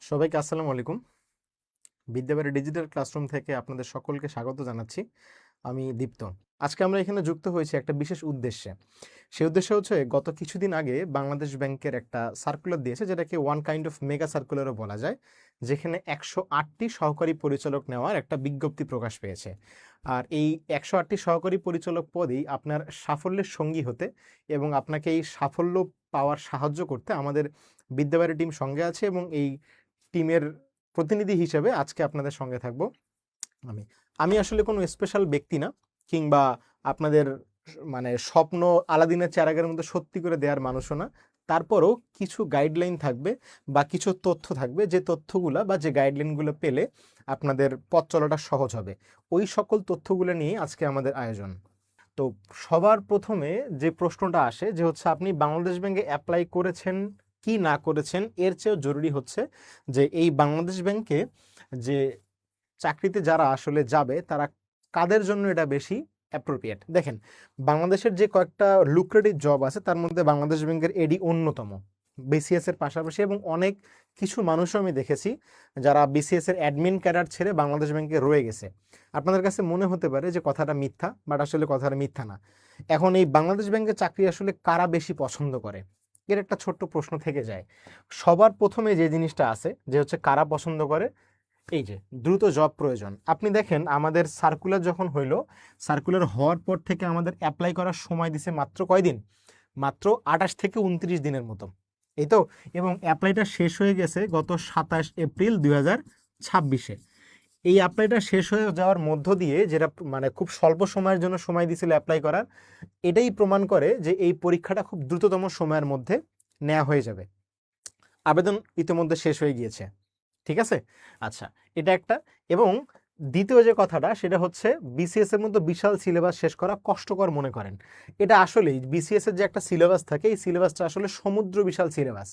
সবাইকে আসসালামু আলাইকুম। বিদ্যাবাড়ি ডিজিটাল ক্লাসরুম থেকে আপনাদের সকলকে স্বাগত জানাচ্ছি। আমি দীপ্ত। আজকে আমরা এখানে যুক্ত হয়েছি একটা বিশেষ উদ্দেশ্যে। সেই উদ্দেশ্য হচ্ছে গত কিছুদিন আগে বাংলাদেশ ব্যাংকের একটা সার্কুলার দিয়েছে, যেটাকে ওয়ান কাইন্ড অফ মেগা সার্কুলারও বলা যায়, যেখানে 108টি সহকারী পরিচালক নেওয়ার একটা বিজ্ঞপ্তি প্রকাশ পেয়েছে। আর এই 108টি সহকারী পরিচালক পদেই আপনার সাফল্যের সঙ্গী হতে এবং আপনাকে এই সাফল্য পাওয়ার সাহায্য করতে আমাদের বিদ্যাবাড়ি টিম সঙ্গে আছে, এবং এই টিমের প্রতিনিধি হিসেবে আজকে আপনাদের সঙ্গে থাকবো আমি। আমি আসলে কোনো স্পেশাল ব্যক্তি না, কিংবা আপনাদের মানে স্বপ্ন আলাদিনের চারাগার মধ্যে সত্যি করে দেওয়ার মানুষও না। তারপরও কিছু গাইডলাইন থাকবে বা কিছু তথ্য থাকবে, যে তথ্যগুলো বা যে গাইডলাইনগুলো পেলে আপনাদের পথ চলাটা সহজ হবে। ওই সকল তথ্যগুলো নিয়ে আজকে আমাদের আয়োজন। তো সবার প্রথমে যে প্রশ্নটা আসে যে হচ্ছে, আপনি বাংলাদেশ ব্যাংকে অ্যাপ্লাই করেছেন কি না করেছেন, এর চেয়েও জরুরি হচ্ছে যে এই বাংলাদেশ ব্যাংকে যে চাকরিতে যারা আসলে যাবে তারা কাদের জন্য এটা বেশি অ্যাপ্রোপ্রিয়েট। দেখেন, বাংলাদেশের যে কয়েকটা লুক্রেটিভ জব আছে তার মধ্যে বাংলাদেশ ব্যাংকের এডি অন্যতম, বিসিএস এর পাশাপাশি। এবং অনেক কিছু মানুষও আমি দেখেছি যারা বিসিএস এর অ্যাডমিন ক্যাডার ছেড়ে বাংলাদেশ ব্যাংকে রয়ে গেছে। আপনাদের কাছে মনে হতে পারে যে কথাটা মিথ্যা, বাট আসলে কথাটা মিথ্যা না। এখন এই বাংলাদেশ ব্যাংকের চাকরি আসলে কারা বেশি পছন্দ করে, এর একটা ছোট্ট প্রশ্ন থেকে যায়। সবার প্রথমে যে জিনিসটা আছে যে হচ্ছে কারা পছন্দ করে, এই যে দ্রুত জব প্রয়োজন। আপনি দেখেন, আমাদের সার্কুলার যখন হইলো, সার্কুলার হওয়ার পর থেকে আমাদের অ্যাপ্লাই করার সময় দিছে মাত্র কয়দিন, মাত্র 28 থেকে 29 দিনের মতো, এই তো। এবং অ্যাপ্লাইটা শেষ হয়ে গেছে গত 27 এপ্রিল 2026-এ। এই অ্যাপ্লাইটা শেষ হয়ে যাওয়ার মধ্য দিয়ে, যেটা মানে খুব স্বল্প সময়ের জন্য সময় দিয়েছিল অ্যাপ্লাই করার, এটাই প্রমাণ করে যে এই পরীক্ষাটা খুব দ্রুততম সময়ের মধ্যে নেওয়া হয়ে যাবে। আবেদন ইতিমধ্যে শেষ হয়ে গিয়েছে, ঠিক আছে। আচ্ছা, এটা একটা। এবং দ্বিতীয় যে কথাটা সেটা হচ্ছে, বিসিএস এর মধ্যে বিশাল সিলেবাস শেষ করা কষ্টকর মনে করেন। এটা আসলেই বিসিএস এর যে একটা সিলেবাস থাকে, এই সিলেবাসটা আসলে সমুদ্র বিশাল সিলেবাস।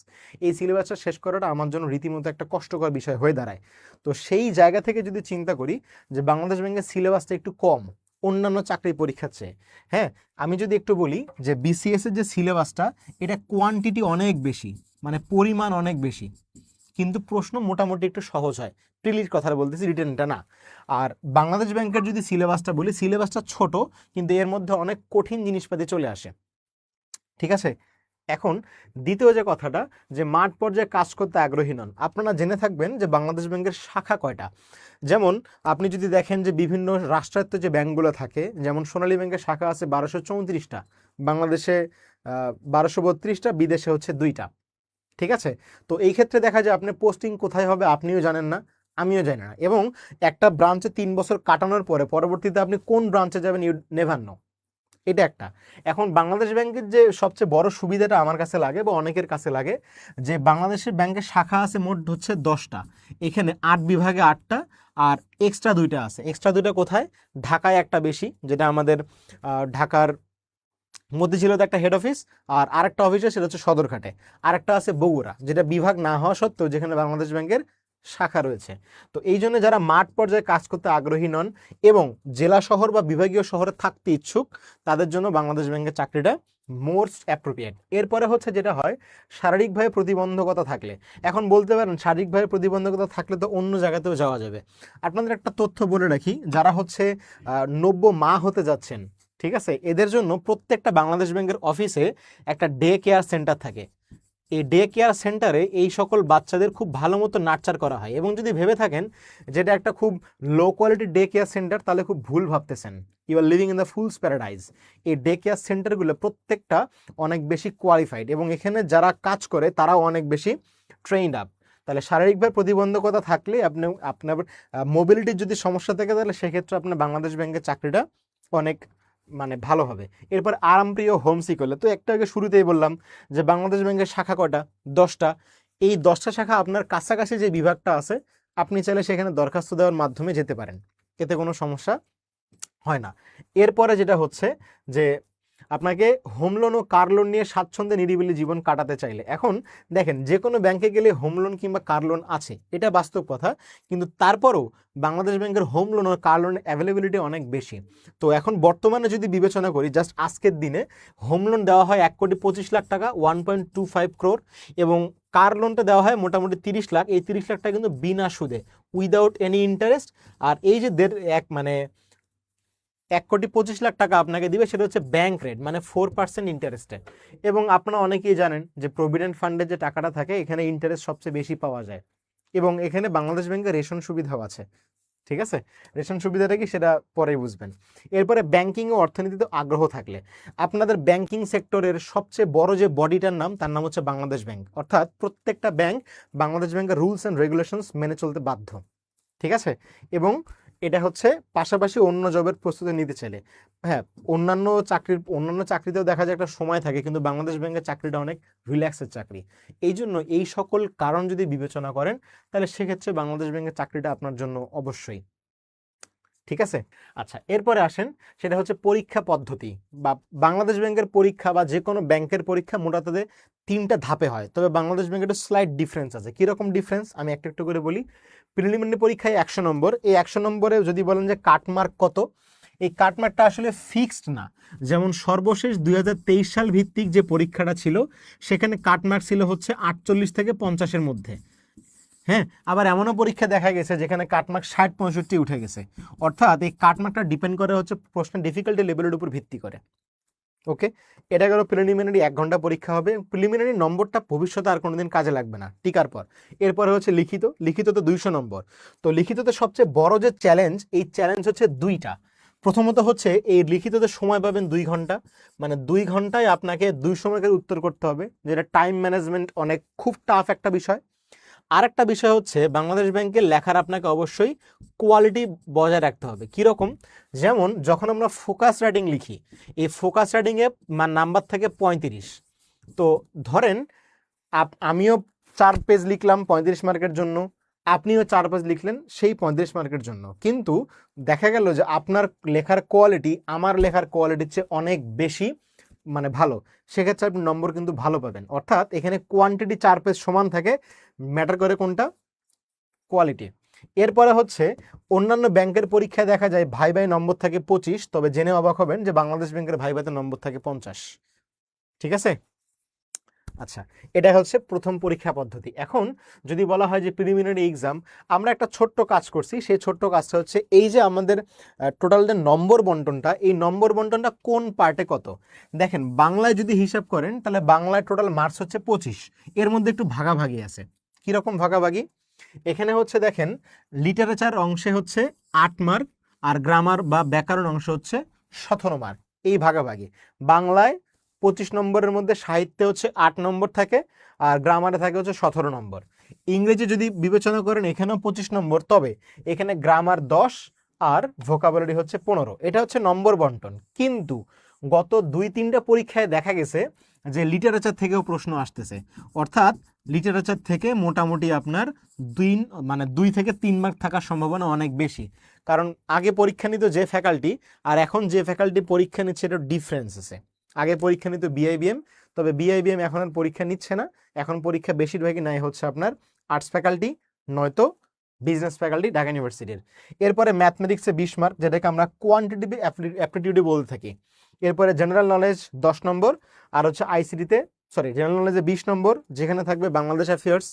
এই সিলেবাসটা শেষ করাটা আমার জন্য রীতিমতো একটা কষ্টকর বিষয় হয়ে দাঁড়ায়। তো সেই জায়গা থেকে যদি চিন্তা করি যে বাংলাদেশ ব্যাংকের সিলেবাসটা একটু কম অন্যান্য চাকরি পরীক্ষার চেয়ে, হ্যাঁ, আমি যদি একটু বলি যে বিসিএস এর যে সিলেবাসটা, এটা কোয়ান্টিটি অনেক বেশি, মানে পরিমাণ অনেক বেশি, কিন্তু প্রশ্ন মোটামুটি একটু সহজ হয়। প্রিলির কথা বলতেছি, রিটেনটা না। আর বাংলাদেশ ব্যাংকের যদি সিলেবাসটা বলি, সিলেবাসটা ছোট, কিন্তু এর মধ্যে অনেক কঠিন জিনিসপাতি চলে আসে, ঠিক আছে। এখন দ্বিতীয় যে কথাটা, যে মাঠ পর্যায়ে কাজ করতে আগ্রহী নন, আপনারা জেনে থাকবেন যে বাংলাদেশ ব্যাংকের শাখা কয়টা। যেমন আপনি যদি দেখেন যে বিভিন্ন রাষ্ট্রায়ত্ত যে ব্যাংকগুলো থাকে, যেমন সোনালী ব্যাংকের শাখা আছে 1234টা, বাংলাদেশে 1232টা, বিদেশে হচ্ছে 2টা, ঠিক আছে। তো এই ক্ষেত্রে দেখা যায় আপনার পোস্টিং কোথায় হবে আপনিও জানেন না, আমিও জানি না। এবং একটা ব্রাঞ্চে 3 বছর কাটানোর পরে পরবর্তীতে আপনি কোন ব্রাঞ্চে যাবেন ইউ নেভার নো, এটা একটা। এখন বাংলাদেশ ব্যাংকের যে সবচেয়ে বড় সুবিধাটা আমার কাছে লাগে বা অনেকের কাছে লাগে, যে বাংলাদেশের ব্যাংকের শাখা আছে মোট হচ্ছে 10টা, এখানে 8 বিভাগে 8টা, আর এক্সট্রা 2টা আছে। এক্সট্রা 2টা কোথায়? ঢাকায় একটা বেশি, যেটা আমাদের ঢাকার মতিঝিলে একটা হেড অফিস, আর আরেকটা অফিস আছে সেটা হচ্ছে সদরঘাটে, আরেকটা আছে বগুড়া, যেটা বিভাগ না হওয়া সত্ত্বেও যেখানে বাংলাদেশ ব্যাংকের শাখা রয়েছে। তো এই জন্য যারা মাঠ পর্যায়ে কাজ করতে আগ্রহী নন এবং জেলা শহর বা বিভাগীয় শহরে থাকতে ইচ্ছুক, তাদের জন্য বাংলাদেশ ব্যাংকের চাকরিটা মোস্ট অ্যাপ্রোপ্রিয়েট। এরপরে হচ্ছে যেটা হয়, শারীরিকভাবে প্রতিবন্ধকতা থাকলে। এখন বলতে পারেন শারীরিকভাবে প্রতিবন্ধকতা থাকলে তো অন্য জায়গাতেও যাওয়া যাবে। আপনাদের একটা তথ্য বলে রাখি, যারা হচ্ছে নব্য মা হতে যাচ্ছেন, ঠিক আছে, এদের জন্য প্রত্যেকটা বাংলাদেশ ব্যাংকের অফিসে একটা ডে কেয়ার সেন্টার থাকে। এই ডে কেয়ার সেন্টারে এই সকল বাচ্চাদের খুব ভালো মতো নার্চার করা হয়। এবং যদি ভেবে থাকেন যেটা একটা খুব low quality day care centre, তাহলে খুব ভুল ভাবতেছেন, you are living in the fool's paradise. এই ডে কেয়ার সেন্টারগুলো প্রত্যেকটা অনেক বেশি কোয়ালিফাইড, এবং এখানে যারা কাজ করে তারাও অনেক বেশি ট্রেইনড আপ। তাহলে শারীরিকভাবে প্রতিবন্ধকতা থাকলে আপনার মোবিলিটির যদি সমস্যা থাকে, তাহলে সেক্ষেত্রে আপনার বাংলাদেশ ব্যাংকের চাকরিটা অনেক মানে ভালো হবে। এরপর আরামপ্রিয় হোমসিক হলে, তো একটা আগে শুরুতেই বললাম যে বাংলাদেশ ব্যাংকের শাখা কয়টা? 10টা। এই 10টা শাখা আপনার কাছাকাছি যে বিভাগটা আছে, আপনি চাইলে সেখানে দরখাস্ত দেওয়ার মাধ্যমে যেতে পারেন, এতে কোনো সমস্যা হয় না। এরপরে যেটা হচ্ছে যে আপনাকে হোম লোন ও কার লোন নিয়ে স্বাচ্ছন্দ্যে নিরিবিলি জীবন কাটাতে চাইলে। এখন দেখেন, যে কোনো ব্যাংকে গেলে হোম লোন কিংবা কার লোন আছে, এটা বাস্তব কথা, কিন্তু তারপরও বাংলাদেশ ব্যাংকের হোম লোন ও কার লোনের অ্যাভেলেবিলিটি অনেক বেশি। তো এখন বর্তমানে যদি বিবেচনা করি, জাস্ট আজকের দিনে হোম লোন দেওয়া হয় 1,25,00,000 টাকা, 1.25 crore, এবং কার লোনটা দেওয়া হয় মোটামুটি 30 লাখ। এই 30 লাখ টাকা কিন্তু বিনা সুদে, উইদাউট এনি ইন্টারেস্ট। আর এই যে 1,25,00,000 টাকা আপনাকে দিবে, সেটা হচ্ছে ব্যাংক রেট, মানে 4% ইন্টারেস্টে। এবং আপনারা অনেকেই জানেন যে প্রভিডেন্ট ফান্ডের যে টাকাটা থাকে, এখানে ইন্টারেস্ট সবচেয়ে বেশি পাওয়া যায়। এবং এখানে বাংলাদেশ ব্যাংকের রেশন সুবিধাও আছে। ঠিক আছে, রেশন সুবিধাটা কি সেটা পরেই বুঝবেন। এরপরে ব্যাংকিং ও অর্থনীতিতে আগ্রহ থাকলে আপনাদের ব্যাংকিং সেক্টরের সবচেয়ে বড় যে বডিটার নাম, তার নাম হচ্ছে বাংলাদেশ ব্যাংক। অর্থাৎ প্রত্যেকটা ব্যাংক বাংলাদেশ ব্যাংকের রুলস অ্যান্ড রেগুলেশনস মেনে চলতে বাধ্য। ঠিক আছে, এবং এটা হচ্ছে পাশাপাশি অন্য জবের প্রস্তুতি নিতে চাইলে। হ্যাঁ, অন্যান্য চাকরিতেও দেখা যায় একটা সময় থাকে, কিন্তু বাংলাদেশ ব্যাংকের চাকরিটা অনেক রিল্যাক্সের চাকরি। এই জন্য এই সকল কারণ যদি বিবেচনা করেন, তাহলে সেক্ষেত্রে বাংলাদেশ ব্যাংকের চাকরিটা আপনার জন্য অবশ্যই। ঠিক আছে, আচ্ছা, এরপরে আসেন, সেটা হচ্ছে পরীক্ষা পদ্ধতি। বা বাংলাদেশ ব্যাংকের পরীক্ষা বা যে কোনো ব্যাংকের পরীক্ষা মোটামুটি 3টা ধাপে হয়, তবে বাংলাদেশ ব্যাংকের একটু স্লাইট ডিফারেন্স আছে। কীরকম ডিফারেন্স আমি একটু একটু করে বলি। প্রিলিমিনারি পরীক্ষায় 100 নম্বর। এই 100 নম্বরে যদি বলেন যে কাটমার্ক কত, এই কাটমার্কটা আসলে ফিক্সড না। যেমন সর্বশেষ 2023 সাল ভিত্তিক যে পরীক্ষাটা ছিল, সেখানে কাটমার্ক ছিল হচ্ছে 48 থেকে 50-এর মধ্যে। হ্যাঁ, আবার এমনও পরীক্ষা দেখা গেছে যেখানে কাটমার্ক 60-65 উঠে গেছে। অর্থাৎ এই কাটমার্কটা ডিপেন্ড করে হচ্ছে প্রশ্নের ডিফিকাল্টি লেভেলের উপর ভিত্তি করে। ওকে, এটা গেল প্রিলিমিনারি 1 ঘন্টা পরীক্ষা হবে। প্রিলিমিনারি নম্বরটা ভবিষ্যতে আর কোনোদিন কাজে লাগবে না টিকার পর। এরপরে হচ্ছে লিখিত তো 200 নম্বর। তো লিখিততে সবচেয়ে বড় যে চ্যালেঞ্জ, এই চ্যালেঞ্জ হচ্ছে 2টা। প্রথমত হচ্ছে এই লিখিততে সময় পাবেন 2 ঘন্টা, মানে 2 ঘন্টায় আপনাকে 200 মার্কের উত্তর করতে হবে, যেটা টাইম ম্যানেজমেন্ট অনেক খুব টাফ একটা বিষয়। আরেকটা বিষয় হচ্ছে বাংলাদেশ ব্যাংকের লেখার আপনাকে অবশ্যই কোয়ালিটি বজায় রাখতে হবে। কীরকম? যেমন যখন আমরা ফোকাস রাইটিং লিখি, এই ফোকাস রাইটিংয়ে নাম্বার থাকে 35। তো ধরেন আমিও 4 পেজ লিখলাম 35 মার্কের জন্য, আপনিও 4 পেজ লিখলেন সেই 35 মার্কের জন্য, কিন্তু দেখা গেল যে আপনার লেখার কোয়ালিটি আমার লেখার কোয়ালিটির চেয়ে অনেক বেশি ভালো। সেক্ষেত্রে আপনি নম্বর কিন্তু ভালো পাবেন। অর্থাৎ এখানে কোয়ান্টিটি 4 পেজ সমান থাকে, ম্যাটার করে কোনটা? কোয়ালিটি। এরপরে হচ্ছে অন্যান্য ব্যাংকের পরীক্ষায় দেখা যায় ভাইভায় নম্বর থাকে 25, তবে জেনে অবাক হবেন যে বাংলাদেশ ব্যাংকের ভাইভাতে নম্বর থাকে 50। ঠিক আছে, আচ্ছা, এটা হচ্ছে প্রথম পরীক্ষা পদ্ধতি। এখন যদি বলা হয় যে প্রিলিমিনারি এক্সাম, আমরা একটা ছোট্ট কাজ করছি। সেই ছোট্ট কাজটা হচ্ছে এই যে আমাদের টোটাল যে নম্বর বন্টনটা, এই নম্বর বন্টনটা কোন পার্টে কত। দেখেন, বাংলায় যদি হিসাব করেন, তাহলে বাংলায় টোটাল মার্কস হচ্ছে 25, এর মধ্যে একটু ভাগাভাগি আছে। কীরকম ভাগাভাগি? এখানে হচ্ছে দেখেন, লিটারেচার অংশে হচ্ছে 8 মার্ক, আর গ্রামার বা ব্যাকরণ অংশ হচ্ছে 17 মার্ক। এই ভাগাভাগি। বাংলায় 25 নম্বরের মধ্যে সাহিত্যে হচ্ছে 8 নম্বর থাকে, আর গ্রামারে থাকে হচ্ছে 17 নম্বর। ইংরেজি যদি বিবেচনা করেন, এখানেও 25 নম্বর, তবে এখানে গ্রামার 10 আর ভোকাবুলারি হচ্ছে 15। এটা হচ্ছে নম্বর বন্টন। কিন্তু গত 2-3টা পরীক্ষায় দেখা গেছে যে লিটারেচার থেকেও প্রশ্ন আসতেছে। অর্থাৎ লিটারেচার থেকে মোটামুটি আপনার 2 থেকে 3 মার্ক থাকার সম্ভাবনা অনেক বেশি। কারণ আগে পরীক্ষা নিত যে ফ্যাকাল্টি, আর এখন যে ফ্যাকাল্টি পরীক্ষা নিচ্ছে, এটা ডিফারেন্স আছে। আগে পরীক্ষা নিত বিআইবিএম, তবে বিআইবিএম এখন আর পরীক্ষা নিচ্ছে না। এখন পরীক্ষা বেশিরভাগই নাই হচ্ছে আপনার আর্টস ফ্যাকাল্টি, নয়তো বিজনেস ফ্যাকাল্টি ঢাকা ইউনিভার্সিটির। এরপরে ম্যাথমেটিক্সে 20 মার্ক, যেটাকে আমরা কোয়ান্টিটিভ অ্যাপটিটিউডে বলতে থাকি। এরপরে জেনারেল নলেজ 10 নম্বর, আর হচ্ছে জেনারেল নলেজে 20 নম্বর, যেখানে থাকবে বাংলাদেশ অ্যাফেয়ার্স,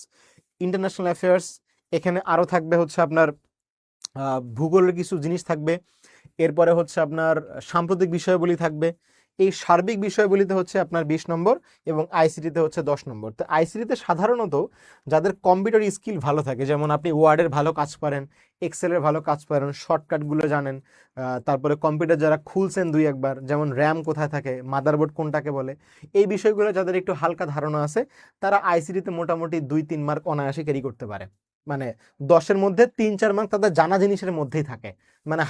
ইন্টারন্যাশনাল অ্যাফেয়ার্স। এখানে আরও থাকবে হচ্ছে আপনার ভূগোলের কিছু জিনিস থাকবে। এরপরে হচ্ছে আপনার সাম্প্রতিক বিষয়াবলী থাকবে। এই সার্বিক বিষয়গুলিতে হচ্ছে আপনার 20 নম্বর, এবং আইসিটিতে হচ্ছে 10 নম্বর। তো আইসিটিতে সাধারণত যাদের কম্পিউটার স্কিল ভালো থাকে, যেমন আপনি ওয়ার্ডের ভালো কাজ পারেন, এক্সেলের ভালো কাজ পারেন, শর্টকাটগুলো জানেন, তারপরে কম্পিউটার যারা খুলছেন 2-1 বার, যেমন র্যাম কোথায় থাকে, মাদারবোর্ড কোনটাকে বলে, এই বিষয়গুলো যাদের একটু হালকা ধারণা আছে, তারা আইসিটিতে মোটামুটি 2-3 মার্ক অনায়াসে ক্যারি করতে পারে। 10-এর মধ্যে 3-4 মার্ক তাদের জানা জিনিসের মধ্যেই থাকে,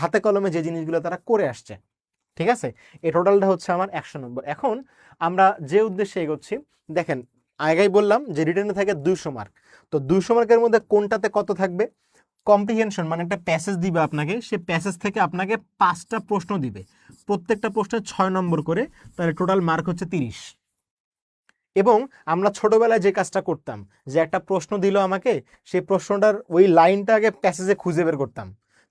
হাতে কলমে যে জিনিসগুলো তারা করে আসছে। ঠিক আছে, এই টোটালটা হচ্ছে আমার 100 নম্বর। এখন আমরা যে উদ্দেশ্যে এগোচ্ছি, দেখেন আগেই বললাম যে রিটেনে থাকে 200 মার্ক। তো 200 মার্কের মধ্যে কোনটাতে কত থাকবে? কম্প্রিহেনশন মানে একটা প্যাসেজ দিবে আপনাকে, সে প্যাসেজ থেকে আপনাকে 5টা প্রশ্ন দিবে, প্রত্যেকটা প্রশ্নে 6 নম্বর করে, তাহলে টোটাল মার্ক হচ্ছে 30। এবং আমরা ছোটবেলায় যে কাজটা করতাম, যে একটা প্রশ্ন দিল আমাকে, সেই প্রশ্নটার ওই লাইনটা আগে প্যাসেজে খুঁজে বের করতাম,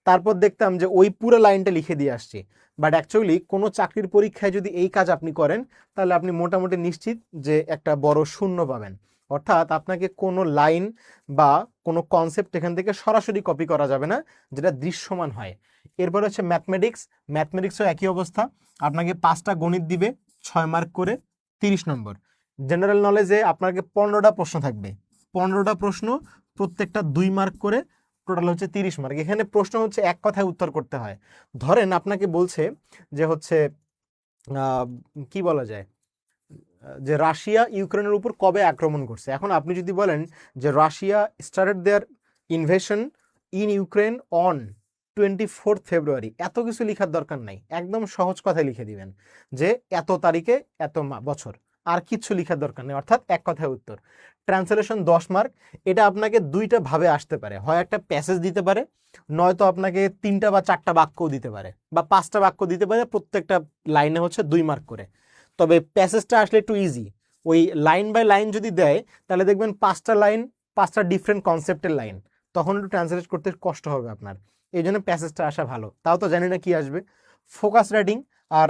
তারপর দেখতাম যে ওই পুরো লাইনটা লিখে দিয়ে আসছি। বাট অ্যাকচুয়ালি কোনো চাকরির পরীক্ষায় যদি এই কাজ আপনি করেন, তাহলে আপনি মোটামুটি নিশ্চিত যে একটা বড় শূন্য পাবেন। অর্থাৎ আপনাকে কোনো লাইন বা কোনো কনসেপ্ট এখান থেকে সরাসরি কপি করা যাবে না, যেটা দৃশ্যমান হয়। এরপর হচ্ছে ম্যাথমেটিক্স, ম্যাথমেটিক্সও একই অবস্থা, আপনাকে 5টা গণিত দিবে, 6 মার্ক করে, 30 নম্বর। জেনারেল নলেজে আপনাকে 15টা প্রশ্ন থাকবে, 15টা প্রশ্ন, প্রত্যেকটা 2 মার্ক করে, টোটাল হচ্ছে 30 মার্ক। এখানে প্রশ্ন হচ্ছে এক কথায় উত্তর করতে হয়। ধরেন আপনাকে বলছে যে হচ্ছে কি বলা যায়, যে রাশিয়া ইউক্রেনের উপর কবে আক্রমণ করছে। এখন আপনি যদি বলেন যে Russia started their invasion in Ukraine on 24 ফেব্রুয়ারি, এত কিছু লেখার দরকার নাই, একদম সহজ কথায় লিখে দিবেন যে এত তারিখে এত বছর, আর কিচ্ছু লেখার দরকার নেই, অর্থাৎ এক কথায় উত্তর। Translation 10 mark. এটা আপনাকে দুইটা ভাবে আসতে পারে, হয় একটা প্যাসেজ দিতে পারে, নয়তো আপনাকে 3টা বা 4টা বাক্যও দিতে পারে, বা 5টা বাক্য দিতে পারে, প্রত্যেকটা লাইনে হচ্ছে 2 মার্ক করে। তবে প্যাসেজটা আসলে একটু ইজি, ওই লাইন বাই লাইন যদি দেয়, তাহলে দেখবেন 5টা লাইন, 5টা ডিফারেন্ট কনসেপ্টের লাইন, তখন একটু ট্রান্সলেট করতে কষ্ট হবে আপনার। এই জন্য প্যাসেজটা আসা ভালো। তাও তো জানি না কি আসবে। ফোকাস রাইটিং, আর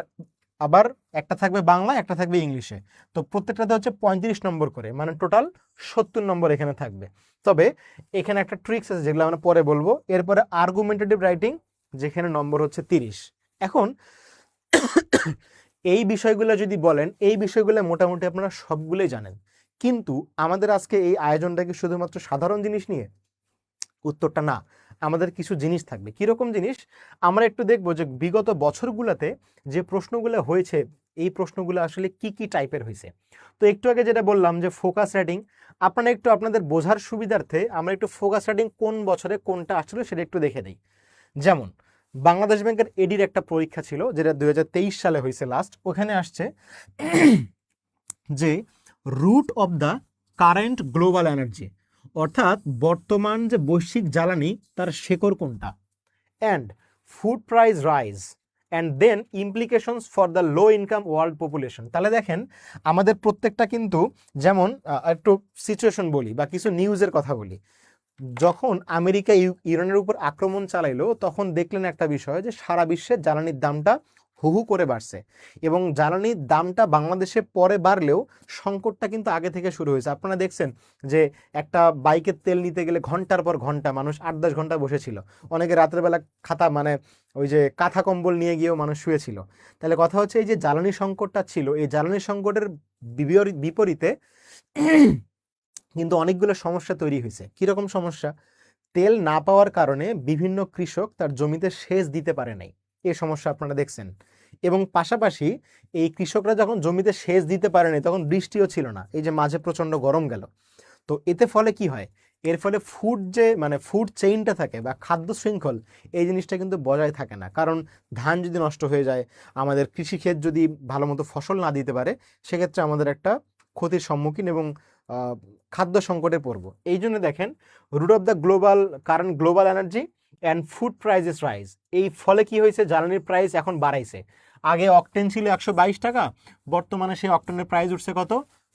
আবার একটা থাকবে বাংলা, একটা থাকবে ইংলিশে। তো প্রত্যেকটাতে হচ্ছে 35 নম্বর করে, মানে টোটাল 70 নম্বর এখানে থাকবে। তবে এখানে একটা ট্রিক্স আছে যেগুলো আমরা পরে বলবো। এরপরে আর্গুমেন্টেটিভ রাইটিং, যেখানে নম্বর হচ্ছে 30। এখন এই বিষয়গুলো যদি বলেন, এই বিষয়গুলো মোটামুটি আপনারা সবগুলোই জানেন, কিন্তু আমাদের আজকে এই আয়োজনটা কি শুধুমাত্র সাধারণ জিনিস নিয়ে? উত্তরটা না, আমাদের কিছু জিনিস থাকবে। কিরকম জিনিস? আমরা একটু দেখবো যে বিগত বছরগুলোতে যে প্রশ্নগুলো হয়েছে, এই প্রশ্নগুলো আসলে কি কি টাইপের হয়েছে। তো একটু আগে যেটা বললাম যে ফোকাস রাইটিং, আপনারা একটু আপনাদের বোঝার সুবিধার্থে আমরা একটু ফোকাস রাইটিং কোন বছরে কোনটা আসলে সেটা একটু দেখে দিই। যেমন বাংলাদেশ ব্যাংকের এডির একটা পরীক্ষা ছিল, যেটা 2023 সালে হয়েছে লাস্ট। ওখানে আসছে যে root of the current global energy, অর্থাৎ বর্তমান যে বৈশ্বিক জ্বালানি তার শেকড় কোনটা, and food price rise, and then implications for the low income world population. তাহলে দেখেন আমাদের প্রত্যেকটা কিন্তু, যেমন একটু সিচুয়েশন বলি বা কিছু নিউজের কথা বলি। যখন আমেরিকা ইরানের উপর আক্রমণ চালাইলো, তখন দেখলেন একটা বিষয় যে সারা বিশ্বে জ্বালানির দামটা হু হু করে বাড়ছে, এবং জ্বালানির দামটা বাংলাদেশে পরে বাড়লেও সংকটটা কিন্তু আগে থেকে শুরু হয়েছে। আপনারা দেখছেন যে একটা বাইকের তেল নিতে গেলে ঘন্টার পর ঘন্টা মানুষ 8-10 ঘন্টা বসেছিল, অনেকে রাতের বেলা ওই যে কাঁথা কম্বল নিয়ে গিয়েও মানুষ শুয়েছিল। তাহলে কথা হচ্ছে, এই যে জ্বালানি সংকটটা ছিল, এই জ্বালানি সংকটের বিপরীতে কিন্তু অনেকগুলো সমস্যা তৈরি হয়েছে। কিরকম সমস্যা? তেল না পাওয়ার কারণে বিভিন্ন কৃষক তার জমিতে সেচ দিতে পারে নাই, এই সমস্যা আপনারা দেখছেন। এবং পাশাপাশি এই কৃষকরা যখন জমিতে সেচ দিতে পারে নাই, তখন বৃষ্টিও ছিল না, এই যে মাঝে প্রচণ্ড গরম গেল। তো এতে ফলে কি হয়? এর ফলে ফুড চেইনটা থাকে বা খাদ্য শৃঙ্খল, এই জিনিসটা কিন্তু বজায় থাকে না। কারণ ধান যদি নষ্ট হয়ে যায়, আমাদের কৃষিক্ষেত যদি ভালো মতো ফসল না দিতে পারে, সেক্ষেত্রে আমাদের একটা ক্ষতির সম্মুখীন এবং খাদ্য সংকটে পড়বো। এই জন্য দেখেন, root of the current global energy and food prices rise. এই ফলে কি হয়েছে? জ্বালানির প্রাইস এখন বাড়াইছে। আগে অকটেন ছিল 122 টাকা, বর্তমানে সেই অকটেনের প্রাইস উঠছে কত?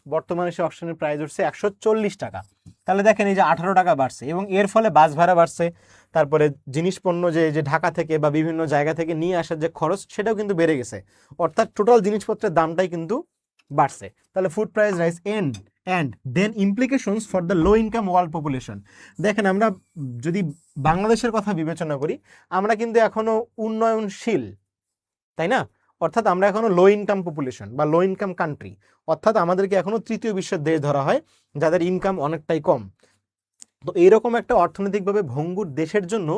বর্তমানে সেই অকটেনের প্রাইস উঠছে 140 টাকা। তাহলে দেখেন এই যে 18 টাকা বাড়ছে, এবং এর ফলে বাস ভাড়া বাড়ছে, তারপরে জিনিস পণ্য যে ঢাকা থেকে বা বিভিন্ন জায়গা থেকে নিয়ে আসার যে খরচ, সেটাও কিন্তু বেড়ে গেছে। অর্থাৎ টোটাল জিনিসপত্রের দামটাই কিন্তু বাড়ছে। তাহলে food price rise and then implications for the low income world population. দেখেন, আমরা যদি বাংলাদেশের কথা বিবেচনা করি, আমরা কিন্তু এখনো উন্নয়নশীল, তাই না? অর্থাৎ আমরা এখনো লো ইনকাম পপুলেশন বা লো ইনকাম কান্ট্রি, অর্থাৎ আমাদেরকে এখনো তৃতীয় বিশ্বের দেশ ধরা হয়, যাদের ইনকাম অনেকটাই কম। তো এইরকম একটা অর্থনৈতিকভাবে ভঙ্গুর দেশের জন্য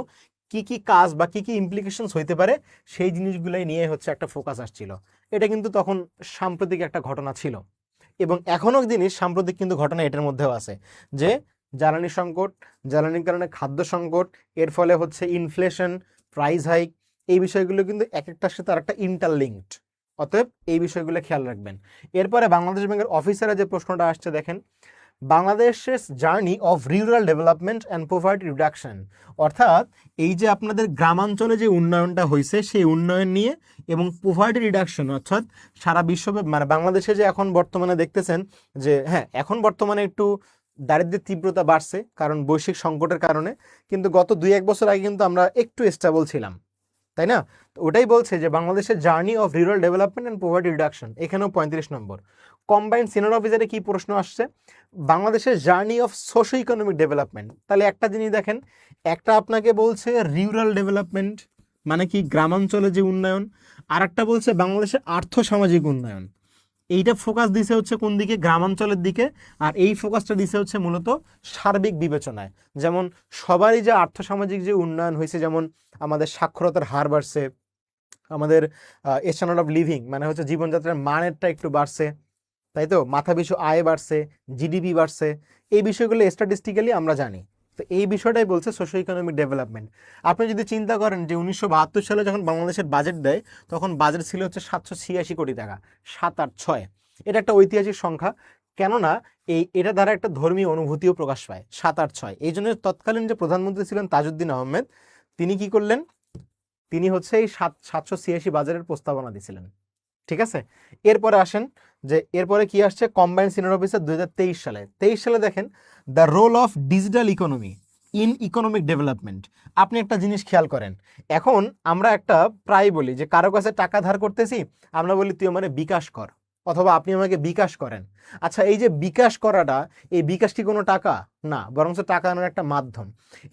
কি কি কাজ বা কি কি ইমপ্লিকেশনস হইতে পারে, সেই জিনিসগুলাই নিয়ে হচ্ছে একটা ফোকাস আসছিল। এটা কিন্তু তখন সাম্প্রতিক একটা ঘটনা ছিল, এবং এখনও জিনিস সাম্প্রতিক কিন্তু ঘটনা এটার মধ্যেও আছে, যে জ্বালানি সংকট, জ্বালানির কারণে খাদ্য সংকট, এর ফলে হচ্ছে ইনফ্লেশন, প্রাইস হাইক, এই বিষয়গুলো কিন্তু এক একটার সাথে আরেকটা ইন্টারলিঙ্কড। অতএব এই বিষয়গুলো খেয়াল রাখবেন। এরপরে বাংলাদেশ ব্যাংকের অফিসাররা যে প্রশ্নটা আসছে, দেখেন, বাংলাদেশের journey of rural development and poverty reduction, অর্থাৎ এই যে আপনাদের গ্রামাঞ্চলে যে উন্নয়নটা হয়েছে সেই উন্নয়ন নিয়ে, এবং পভার্টি রিডাকশন অর্থাৎ সারা বিশ্বব্যাপী মানে বাংলাদেশে যে এখন বর্তমানে দেখতেছেন যে হ্যাঁ এখন বর্তমানে একটু দারিদ্র্যের তীব্রতা বাড়ছে কারণ বৈশ্বিক সংকটের কারণে, কিন্তু গত 2-1 বছর আগে কিন্তু আমরা একটু স্টেবল ছিলাম, তাই না? তো ওটাই বলছে যে বাংলাদেশের journey of rural development and poverty reduction, এখানেও 35 নম্বর। কম্বাইন্ড সিনিয়র অফিসারে কি প্রশ্ন আসছে, বাংলাদেশের জার্নি অফ সোশ্യോ ইকোনমিক ডেভেলপমেন্ট। তাহলে একটা জিনিস দেখেন, একটা আপনাকে বলছে রুরাল ডেভেলপমেন্ট মানে কি গ্রামাঞ্চলে যে উন্নয়ন, আর একটা বলছে বাংলাদেশের আর্থসামাজিক উন্নয়ন। এইটা ফোকাস দিছে হচ্ছে কোন দিকে, গ্রামাঞ্চলের দিকে, আর এই ফোকাসটা দিছে হচ্ছে মূলত সার্বিক বিবেচনায়। যেমন সবারই যে আর্থসামাজিক যে উন্নয়ন হয়েছে, যেমন আমাদের সাক্ষরতার হার বাড়ছে, আমাদের স্ট্যান্ডার্ড অফ লিভিং মানে হচ্ছে জীবনযাত্রার মানেরটা একটু বাড়ছে, তাই তো, মাথাপিছু আয় বাড়ছে, জিডিপি বাড়ছে, এই বিষয়গুলো স্ট্যাটিস্টিক্যালি আমরা জানি। তো এই বিষয়টাই বলছে সোশ্യോ ইকোনমিক ডেভেলপমেন্ট। আপনি যদি চিন্তা করেন যে 1972 সালে যখন বাংলাদেশের বাজেট দেয় তখন বাজেট ছিল হচ্ছে 786 কোটি টাকা, 786, এটা একটা ঐতিহাসিক সংখ্যা। কেননা এটা দ্বারা একটা ধর্মীয় অনুভূতিও প্রকাশ পায়, 786। এই জন্য তৎকালীন যে প্রধানমন্ত্রী ছিলেন তাজউদ্দিন আহমেদ, তিনি কি করলেন, তিনি হচ্ছে এই 786 বাজারের প্রস্তাবনা দিয়েছিলেন। ঠিক আছে, এরপরে আসেন যে এরপরে কি আসছে, কম্বাইন্ড সিনিয়র অফিসার 2023 সালে। 23 সালে দেখেন the role of digital economy in economic development. আপনি একটা জিনিস খেয়াল করেন, এখন আমরা একটা প্রায় বলি যে কারো কাছে টাকা ধার করতেছি, আমরা বলি তুই আমাকে বিকাশ কর, অথবা আপনি আমাকে বিকাশ করেন। আচ্ছা, এই যে বিকাশ করাটা, এই বিকাশ কি কোনো টাকা? না, বরং টাকা আনার একটা মাধ্যম।